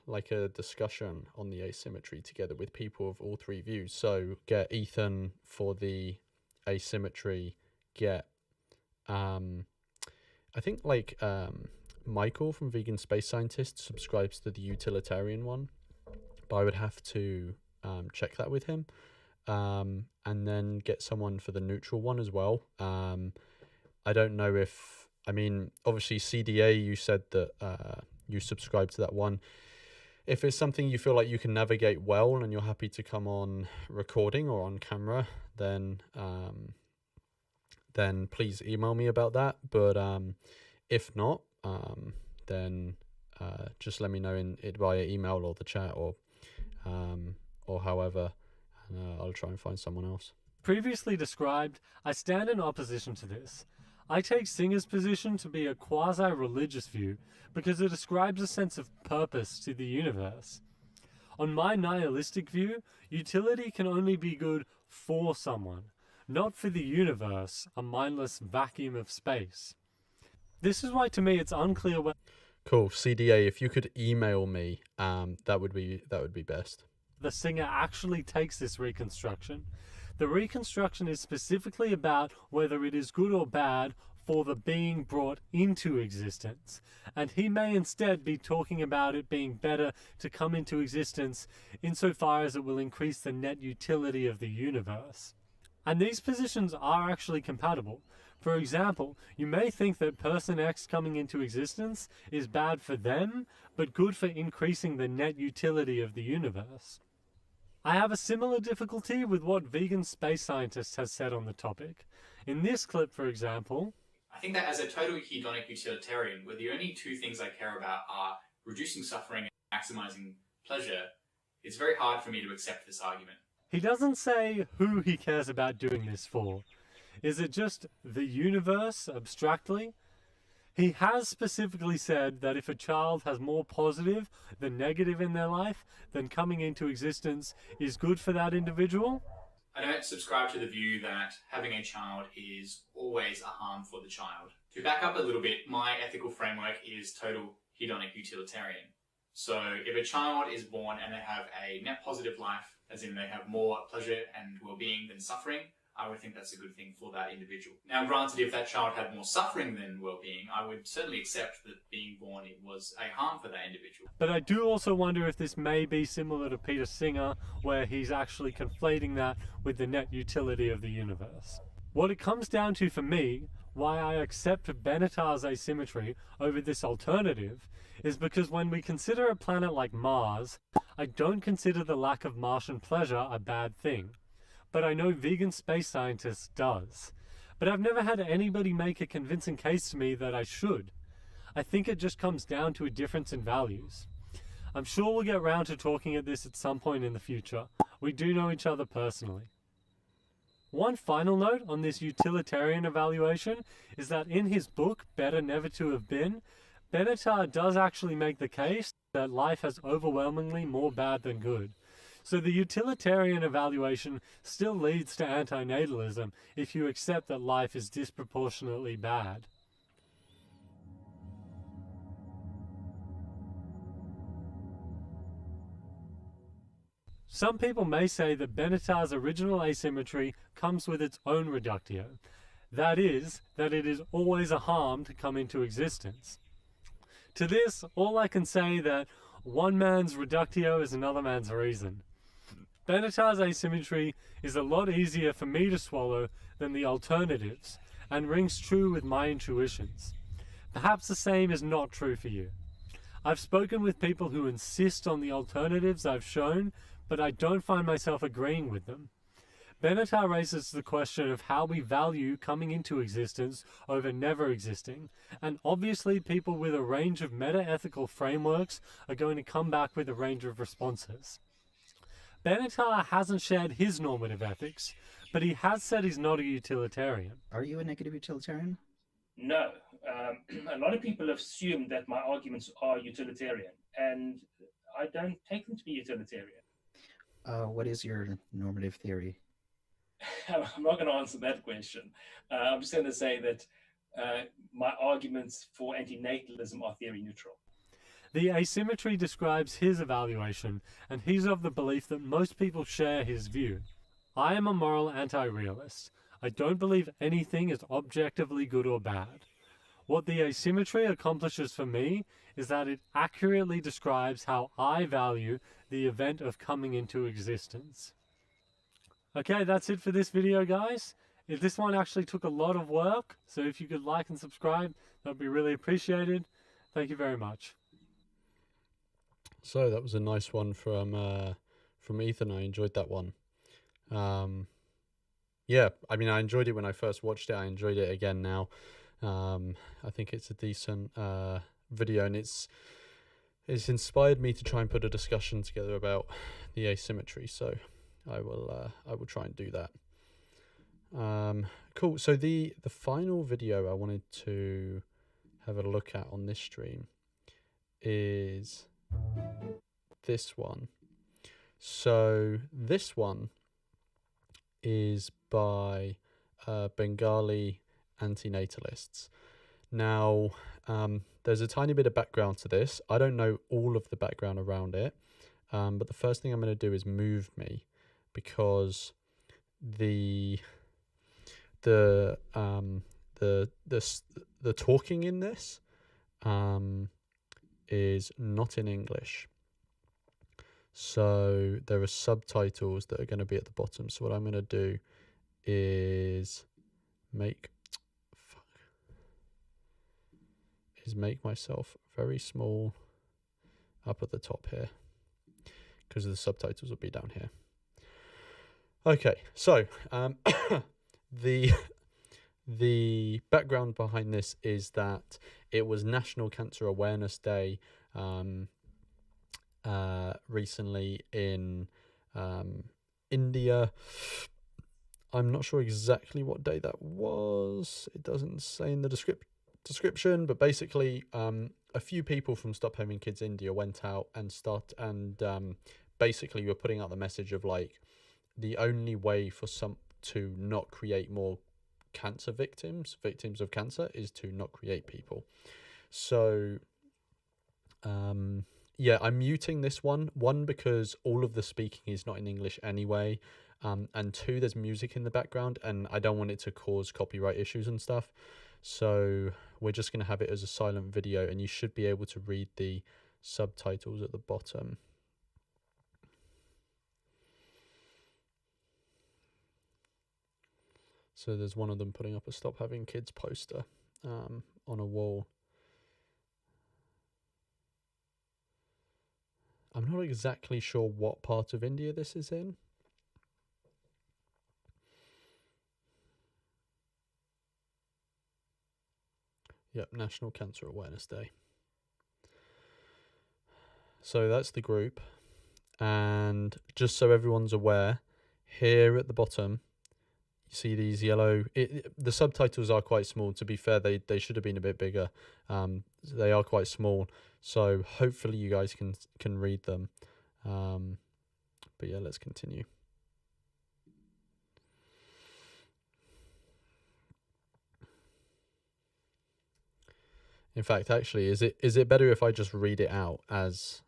like a discussion on the asymmetry together with people of all three views. So get Ethan for the asymmetry, get I think like Michael from Vegan Space Scientist subscribes to the utilitarian one, but I would have to check that with him, and then get someone for the neutral one as well. I don't know if, I mean, obviously CDA, you said that you subscribe to that one. If it's something you feel like you can navigate well and you're happy to come on recording or on camera, then please email me about that. But if not, then just let me know in it via email or the chat or however, and I'll try and find someone else. previously described, I stand in opposition to this. I take Singer's position to be a quasi-religious view because it ascribes a sense of purpose to the universe. On my nihilistic view, utility can only be good for someone, not for the universe, a mindless vacuum of space. This is why to me it's unclear whether... Cool, CDA, if you could email me, that would be best. The Singer actually takes this reconstruction. The reconstruction is specifically about whether it is good or bad for the being brought into existence, and he may instead be talking about it being better to come into existence insofar as it will increase the net utility of the universe. And these positions are actually compatible. For example, you may think that person X coming into existence is bad for them, but good for increasing the net utility of the universe. I have a similar difficulty with what Vegan Space Scientist has said on the topic. In this clip, for example, I think that as a total hedonic utilitarian, where the only two things I care about are reducing suffering and maximizing pleasure, it's very hard for me to accept this argument. he doesn't say who he cares about doing this for. Is it just the universe, abstractly? He has specifically said that if a child has more positive than negative in their life, then coming into existence is good for that individual. I don't subscribe to the view that having a child is always a harm for the child. To back up a little bit, my ethical framework is total hedonic utilitarian. So if a child is born and they have a net positive life, as in they have more pleasure and well-being than suffering, I would think that's a good thing for that individual. Now, granted, if that child had more suffering than well-being, I would certainly accept that being born it was a harm for that individual. But I do also wonder if this may be similar to Peter Singer, where he's actually conflating that with the net utility of the universe. What it comes down to for me, why I accept Benatar's asymmetry over this alternative, is because when we consider a planet like Mars, I don't consider the lack of Martian pleasure a bad thing. But I know vegan space scientists does. But I've never had anybody make a convincing case to me that I should. I think it just comes down to a difference in values. I'm sure we'll get round to talking at this at some point in the future. We do know each other personally. One final note on this utilitarian evaluation is that in his book, Better Never to Have Been, Benatar does actually make the case that life has overwhelmingly more bad than good. So the utilitarian evaluation still leads to anti-natalism if you accept that life is disproportionately bad. Some people may say that Benatar's original asymmetry comes with its own reductio. That is, that it is always a harm to come into existence. To this, all I can say that one man's reductio is another man's reason. Benatar's asymmetry is a lot easier for me to swallow than the alternatives, and rings true with my intuitions. Perhaps the same is not true for you. I've spoken with people who insist on the alternatives I've shown, but I don't find myself agreeing with them. Benatar raises the question of how we value coming into existence over never existing, and obviously people with a range of meta-ethical frameworks are going to come back with a range of responses. Benatar hasn't shared his normative ethics, but he has said he's not a utilitarian. Are you a negative utilitarian? No. A lot of people assume that my arguments are utilitarian, and I don't take them to be utilitarian. What is your normative theory? I'm not going to answer that question. I'm just going to say that my arguments for anti-natalism are theory neutral. The asymmetry describes his evaluation, and he's of the belief that most people share his view. I am a moral anti-realist. I don't believe anything is objectively good or bad. What the asymmetry accomplishes for me is that it accurately describes how I value the event of coming into existence. Okay, that's it for this video, guys. This one actually took a lot of work, so if you could like and subscribe, that would be really appreciated. Thank you very much. So that was a nice one from Ethan. I enjoyed that one. Yeah, I mean, I enjoyed it when I first watched it. I enjoyed it again now. I think it's a decent video, and it's inspired me to try and put a discussion together about the asymmetry. So I will try and do that. Cool. So the final video I wanted to have a look at on this stream is this one. So this one is by Bengali anti-natalists. Now, there's a tiny bit of background to this. I don't know all of the background around it, but the first thing I'm going to do is move me, because the talking in this is not in English. So there are subtitles that are going to be at the bottom. So what I'm going to do is make myself very small up at the top here, because the subtitles will be down here. Okay, so the background behind this is that it was National Cancer Awareness Day recently in India. I'm not sure exactly what day that was. It doesn't say in the description, but basically a few people from Stop Homing Kids India went out and basically were putting out the message of, like, the only way for some to not create more cancer victims of cancer, is to not create people. So yeah, I'm muting this one because all of the speaking is not in English anyway, and two, there's music in the background and I don't want it to cause copyright issues and stuff. So we're just going to have it as a silent video, and you should be able to read the subtitles at the bottom. So there's one of them putting up a "Stop Having Kids" poster on a wall. I'm not exactly sure what part of India this is in. Yep, National Cancer Awareness Day. So that's the group. And just so everyone's aware, here at the bottom, you see these yellow... the subtitles are quite small. To be fair, they should have been a bit bigger. They are quite small. So hopefully you guys can read them. But yeah, let's continue. In fact, actually, is it better if I just read it out as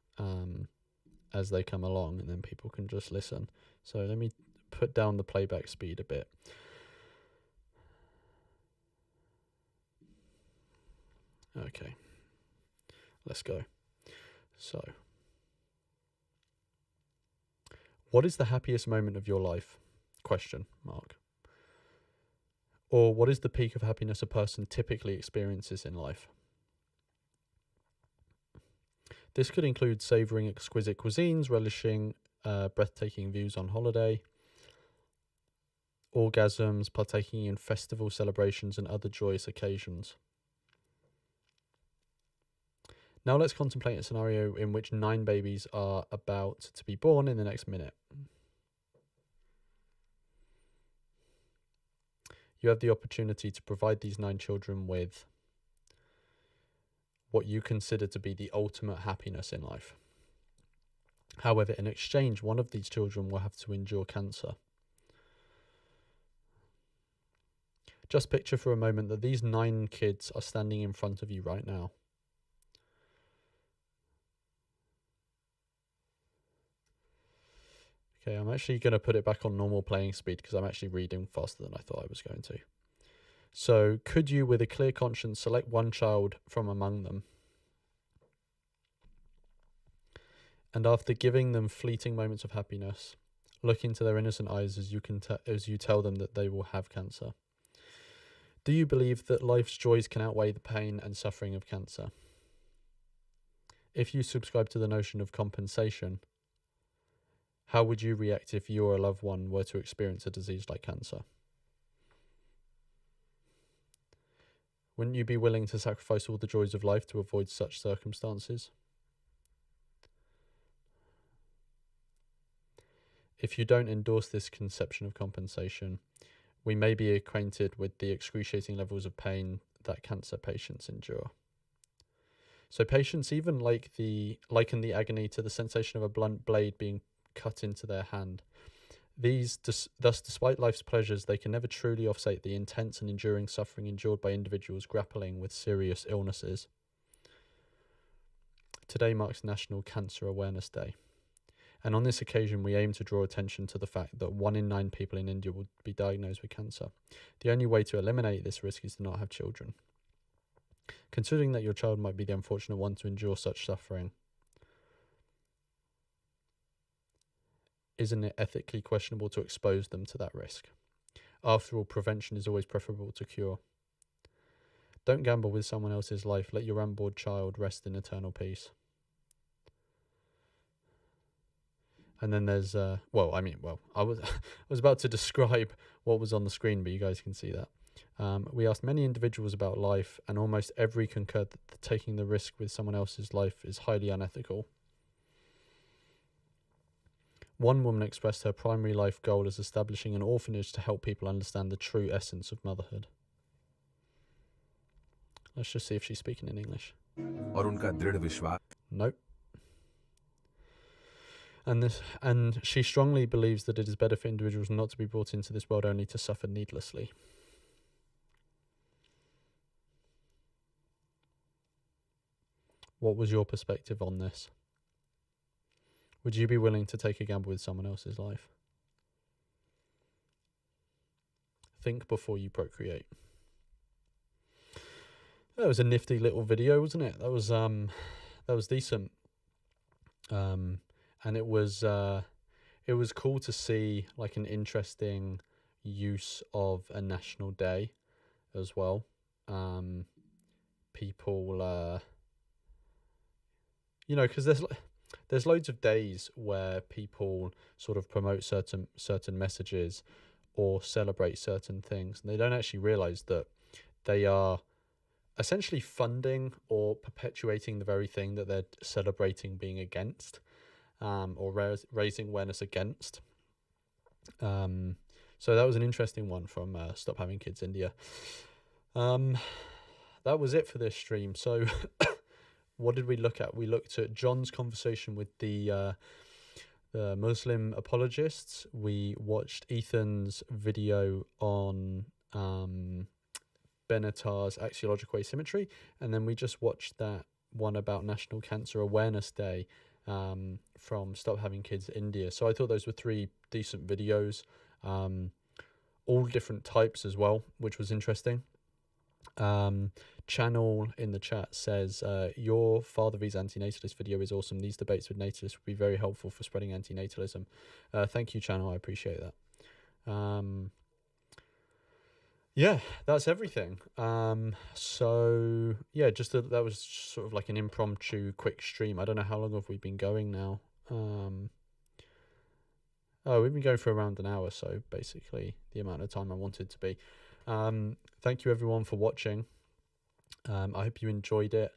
they come along, and then people can just listen? So let me put down the playback speed a bit. Okay, let's go. So, what is the happiest moment of your life? Question mark. Or what is the peak of happiness a person typically experiences in life? This could include savouring exquisite cuisines, relishing breathtaking views on holiday, orgasms, partaking in festival celebrations and other joyous occasions. Now let's contemplate a scenario in which 9 babies are about to be born in the next minute. You have the opportunity to provide these 9 children with what you consider to be the ultimate happiness in life. However, in exchange, one of these children will have to endure cancer. Just picture for a moment that these 9 kids are standing in front of you right now. Okay, I'm actually going to put it back on normal playing speed because I'm actually reading faster than I thought I was going to. So, could you, with a clear conscience, select one child from among them? And after giving them fleeting moments of happiness, look into their innocent eyes as you tell them that they will have cancer. Do you believe that life's joys can outweigh the pain and suffering of cancer? If you subscribe to the notion of compensation, how would you react if you or a loved one were to experience a disease like cancer? Wouldn't you be willing to sacrifice all the joys of life to avoid such circumstances? If you don't endorse this conception of compensation, we may be acquainted with the excruciating levels of pain that cancer patients endure. So patients even liken the agony to the sensation of a blunt blade being cut into their hand. Thus, despite life's pleasures, they can never truly offset the intense and enduring suffering endured by individuals grappling with serious illnesses. Today marks National Cancer Awareness Day. And on this occasion, we aim to draw attention to the fact that 1 in 9 people in India will be diagnosed with cancer. The only way to eliminate this risk is to not have children. Considering that your child might be the unfortunate one to endure such suffering, isn't it ethically questionable to expose them to that risk? After all, prevention is always preferable to cure. Don't gamble with someone else's life. Let your unborn child rest in eternal peace. And then there's, I was about to describe what was on the screen, but you guys can see that. We asked many individuals about life, and almost every concurred that taking the risk with someone else's life is highly unethical. One woman expressed her primary life goal as establishing an orphanage to help people understand the true essence of motherhood. Let's just see if she's speaking in English. Nope. And she strongly believes that it is better for individuals not to be brought into this world only to suffer needlessly. What was your perspective on this? Would you be willing to take a gamble with someone else's life? Think before you procreate. That was a nifty little video, wasn't it? That was decent. And it was cool to see like an interesting use of a national day as well. People, you know, because there's loads of days where people sort of promote certain messages or celebrate certain things, and they don't actually realize that they are essentially funding or perpetuating the very thing that they're celebrating being against, or raising awareness against. So that was an interesting one from Stop Having Kids India. That was it for this stream. So what did we look at? We looked at John's conversation with the Muslim apologists. We watched Ethan's video on Benatar's axiological asymmetry, and then we just watched that one about National Cancer Awareness Day from Stop Having Kids India. So I thought those were 3 decent videos, all different types as well, which was interesting. Channel in the chat says, your Father V's anti-natalist video is awesome. These debates with natalists would be very helpful for spreading anti-natalism. Thank you, Channel. I appreciate that. Yeah, that's everything. So yeah, just that was sort of like an impromptu quick stream. I don't know how long have we been going now. Oh, we've been going for around an hour, so basically the amount of time I wanted to be. Thank you everyone for watching. I hope you enjoyed it.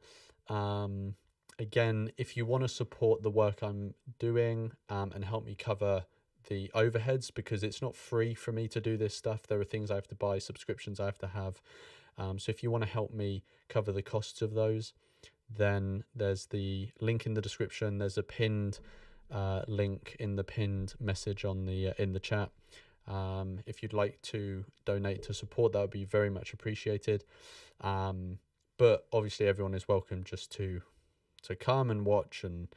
Again, if you want to support the work I'm doing and help me cover the overheads, because it's not free for me to do this stuff, there are things I have to buy, subscriptions I have to have. So if you want to help me cover the costs of those, then there's the link in the description. There's a pinned link in the pinned message on the in the chat. If you'd like to donate to support, that would be very much appreciated. But obviously everyone is welcome just to come and watch and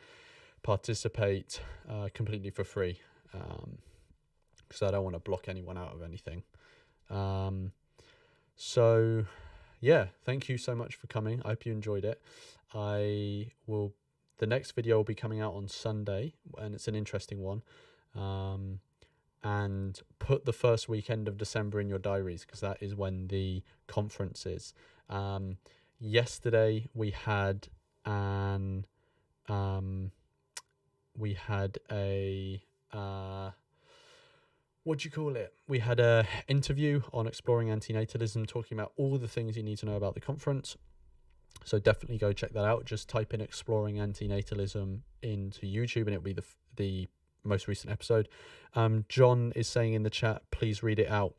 participate completely for free, because I don't want to block anyone out of anything. So yeah, thank you so much for coming. I hope you enjoyed it. The next video will be coming out on Sunday, and it's an interesting one. And put the first weekend of December in your diaries, because that is when the conference is. Yesterday we had a what do you call it? We had a interview on exploring antinatalism, talking about all the things you need to know about the conference. So definitely go check that out. Just type in exploring antinatalism into YouTube and it'll be the most recent episode. John is saying in the chat, please read it out.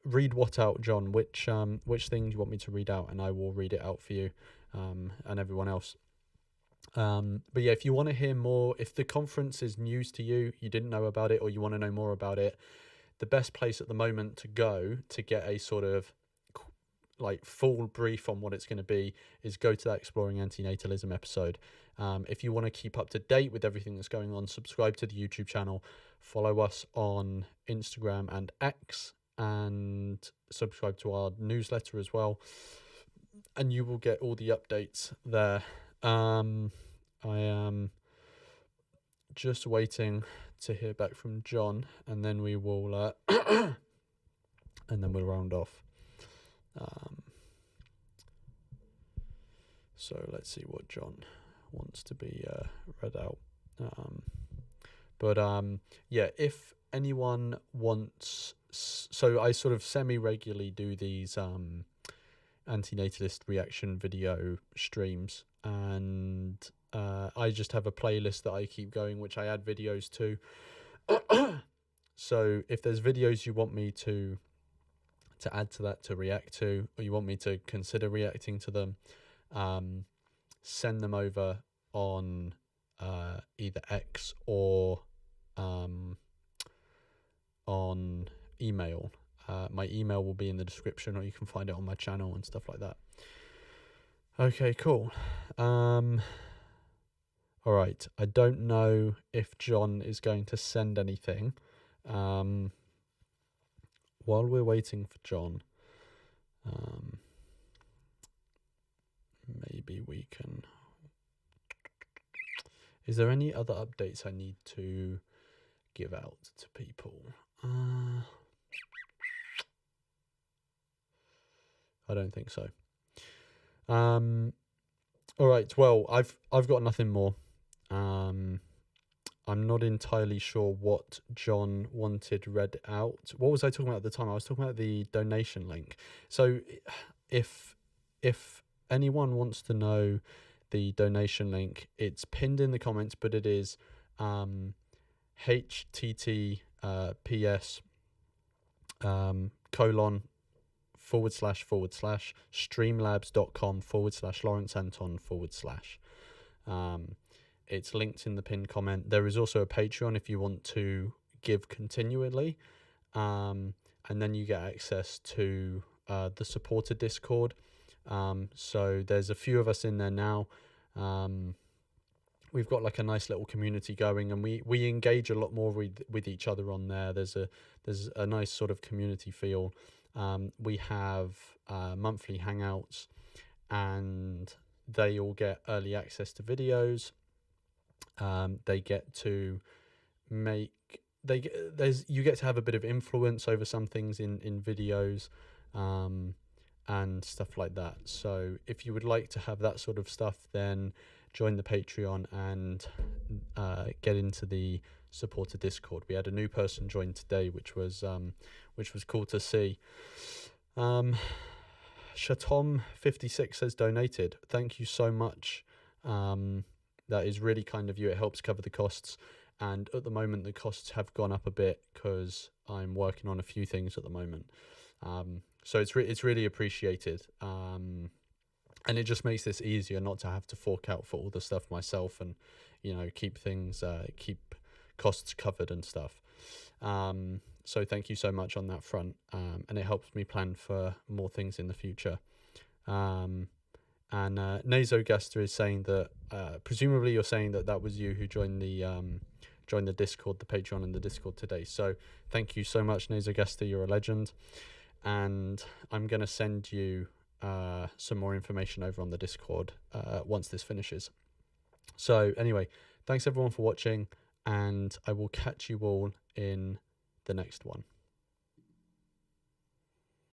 Read what out, John? Which thing do you want me to read out? And I will read it out for you, and everyone else. But yeah, if you want to hear more, if the conference is news to you, you didn't know about it, or you want to know more about it, the best place at the moment to go to get a sort of like full brief on what it's going to be is go to that Exploring Antinatalism episode. If you want to keep up to date with everything that's going on, subscribe to the YouTube channel, follow us on Instagram and X, and subscribe to our newsletter as well, and you will get all the updates there. I am just waiting to hear back from John, and then we will and then we'll round off. So let's see what John wants to be read out. Yeah, if anyone wants, so I sort of semi-regularly do these antinatalist reaction video streams, and I just have a playlist that I keep going, which I add videos to. So if there's videos you want me to add to that, to react to, or you want me to consider reacting to them, send them over on either X or on email. My email will be in the description, or you can find it on my channel and stuff like that. Okay, cool. All right. I don't know if John is going to send anything. While we're waiting for John, maybe we can. Is there any other updates I need to give out to people? I don't think so. All right. Well, I've got nothing more. I'm not entirely sure what John wanted read out. What was I talking about at the time? I was talking about the donation link. So, if anyone wants to know the donation link, it's pinned in the comments, but it is https //streamlabs.com/Lawrence Anton /. It's linked in the pinned comment. There is also a Patreon if you want to give continually, and then you get access to the supporter Discord. So there's a few of us in there now. We've got like a nice little community going, and we engage a lot more with each other on there. There's a nice sort of community feel. We have monthly hangouts, and they all get early access to videos. They get to you get to have a bit of influence over some things in videos, and stuff like that. So if you would like to have that sort of stuff, then join the Patreon and get into the supporter Discord. We had a new person join today, which was cool to see. Shatom56 has donated. Thank you so much. That is really kind of you. It helps cover the costs, and at the moment the costs have gone up a bit because I'm working on a few things at the moment. So it's really appreciated, and it just makes this easier not to have to fork out for all the stuff myself, and keep costs covered and stuff. So thank you so much on that front, and it helps me plan for more things in the future. And Nasogaster is saying that presumably you're saying that was you who joined the Discord, the Patreon and the Discord today. So thank you so much, Nasogaster. You're a legend. And I'm going to send you some more information over on the Discord once this finishes. So anyway, thanks everyone for watching, and I will catch you all in the next one.